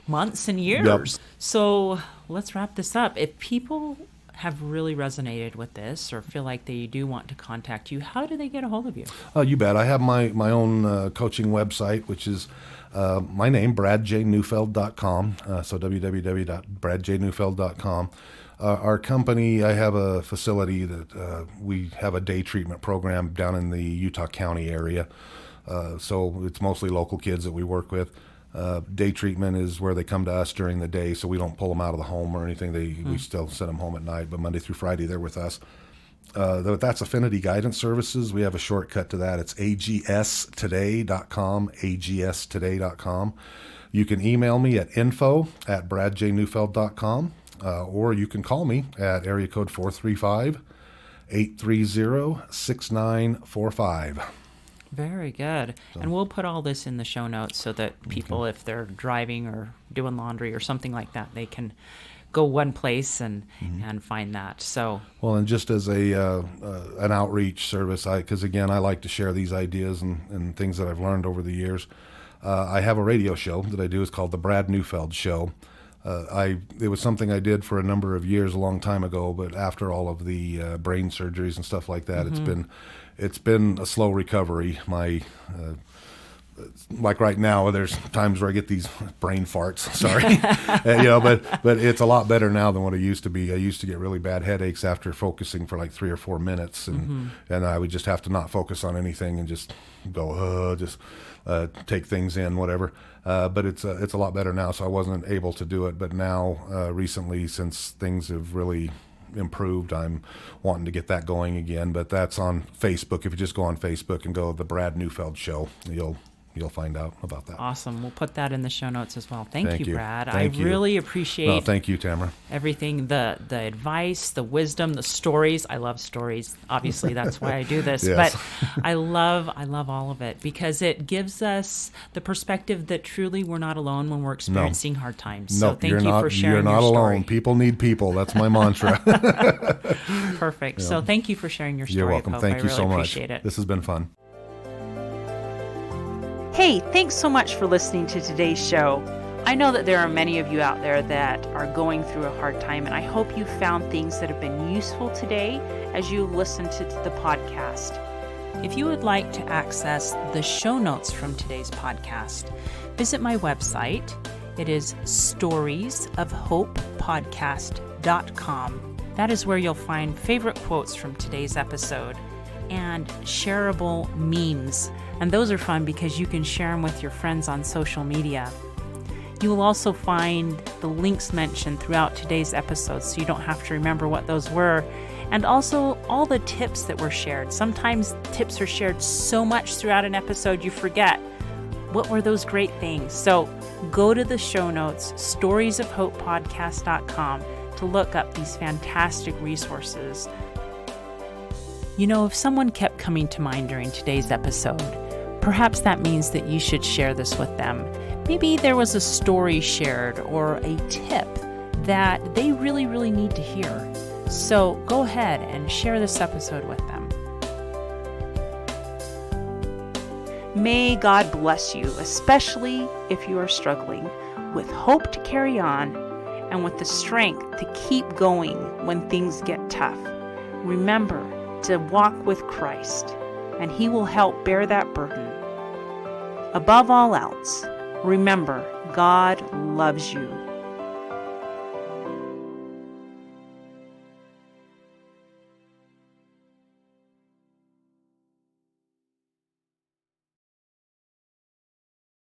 months and years. So let's wrap this up. If people have really resonated with this or feel like they do want to contact you, how do they get a hold of you? Oh,
you bet. I have my own coaching website, which is my name, bradjneufeld.com, so www.bradjneufeld.com. Our company, I have a facility that we have a day treatment program down in the Utah County area, so it's mostly local kids that we work with. Day treatment is where they come to us during the day, so we don't pull them out of the home or anything. We still send them home at night, but Monday through Friday they're with us. That's Affinity Guidance Services. We have a shortcut to that. It's agstoday.com, agstoday.com. You can email me at info@bradjneufeld.com, or you can call me at area code 435-830-6945.
Very good. And we'll put all this in the show notes so that people, if they're driving or doing laundry or something like that, they can go one place and find that. So
well, and just as an outreach service, because again, I like to share these ideas and things that I've learned over the years. I have a radio show that I do. It's called the Brad Neufeld Show. It was something I did for a number of years, a long time ago, but after all of the brain surgeries and stuff like that, it's been a slow recovery. like right now, there's times where I get these brain farts. Sorry, but it's a lot better now than what it used to be. I used to get really bad headaches after focusing for like 3 or 4 minutes, and I would just have to not focus on anything and just go, take things in, whatever. But it's a lot better now, so I wasn't able to do it. But now, recently, since things have really improved, I'm wanting to get that going again. But that's on Facebook. If you just go on Facebook and go the Brad Neufeld Show, you'll find out about that.
Awesome. We'll put that in the show notes as well. Thank you, Brad.
Thank you.
Really appreciate
thank you, Tamara.
everything, the advice, the wisdom, the stories. I love stories. Obviously, that's why I do this.
Yes.
But I love all of it because it gives us the perspective that truly we're not alone when we're experiencing hard times. So thank you for sharing
You're not
your
alone.
story.
People need people. That's my mantra.
Perfect. So thank you for sharing your story.
You're welcome.
Pope.
Thank you
I really
so much.
appreciate it.
This has been fun.
Hey, thanks so much for listening to today's show. I know that there are many of you out there that are going through a hard time, and I hope you found things that have been useful today as you listen to the podcast. If you would like to access the show notes from today's podcast, visit my website. It is storiesofhopepodcast.com. That is where you'll find favorite quotes from today's episode and shareable memes. And those are fun because you can share them with your friends on social media. You will also find the links mentioned throughout today's episode so you don't have to remember what those were. And also all the tips that were shared. Sometimes tips are shared so much throughout an episode you forget. What were those great things? So go to the show notes, storiesofhopepodcast.com, to look up these fantastic resources. You know, if someone kept coming to mind during today's episode, perhaps that means that you should share this with them. Maybe there was a story shared or a tip that they really, really need to hear. So go ahead and share this episode with them. May God bless you, especially if you are struggling, with hope to carry on and with the strength to keep going when things get tough. Remember to walk with Christ, and He will help bear that burden. Above all else, remember, God loves you.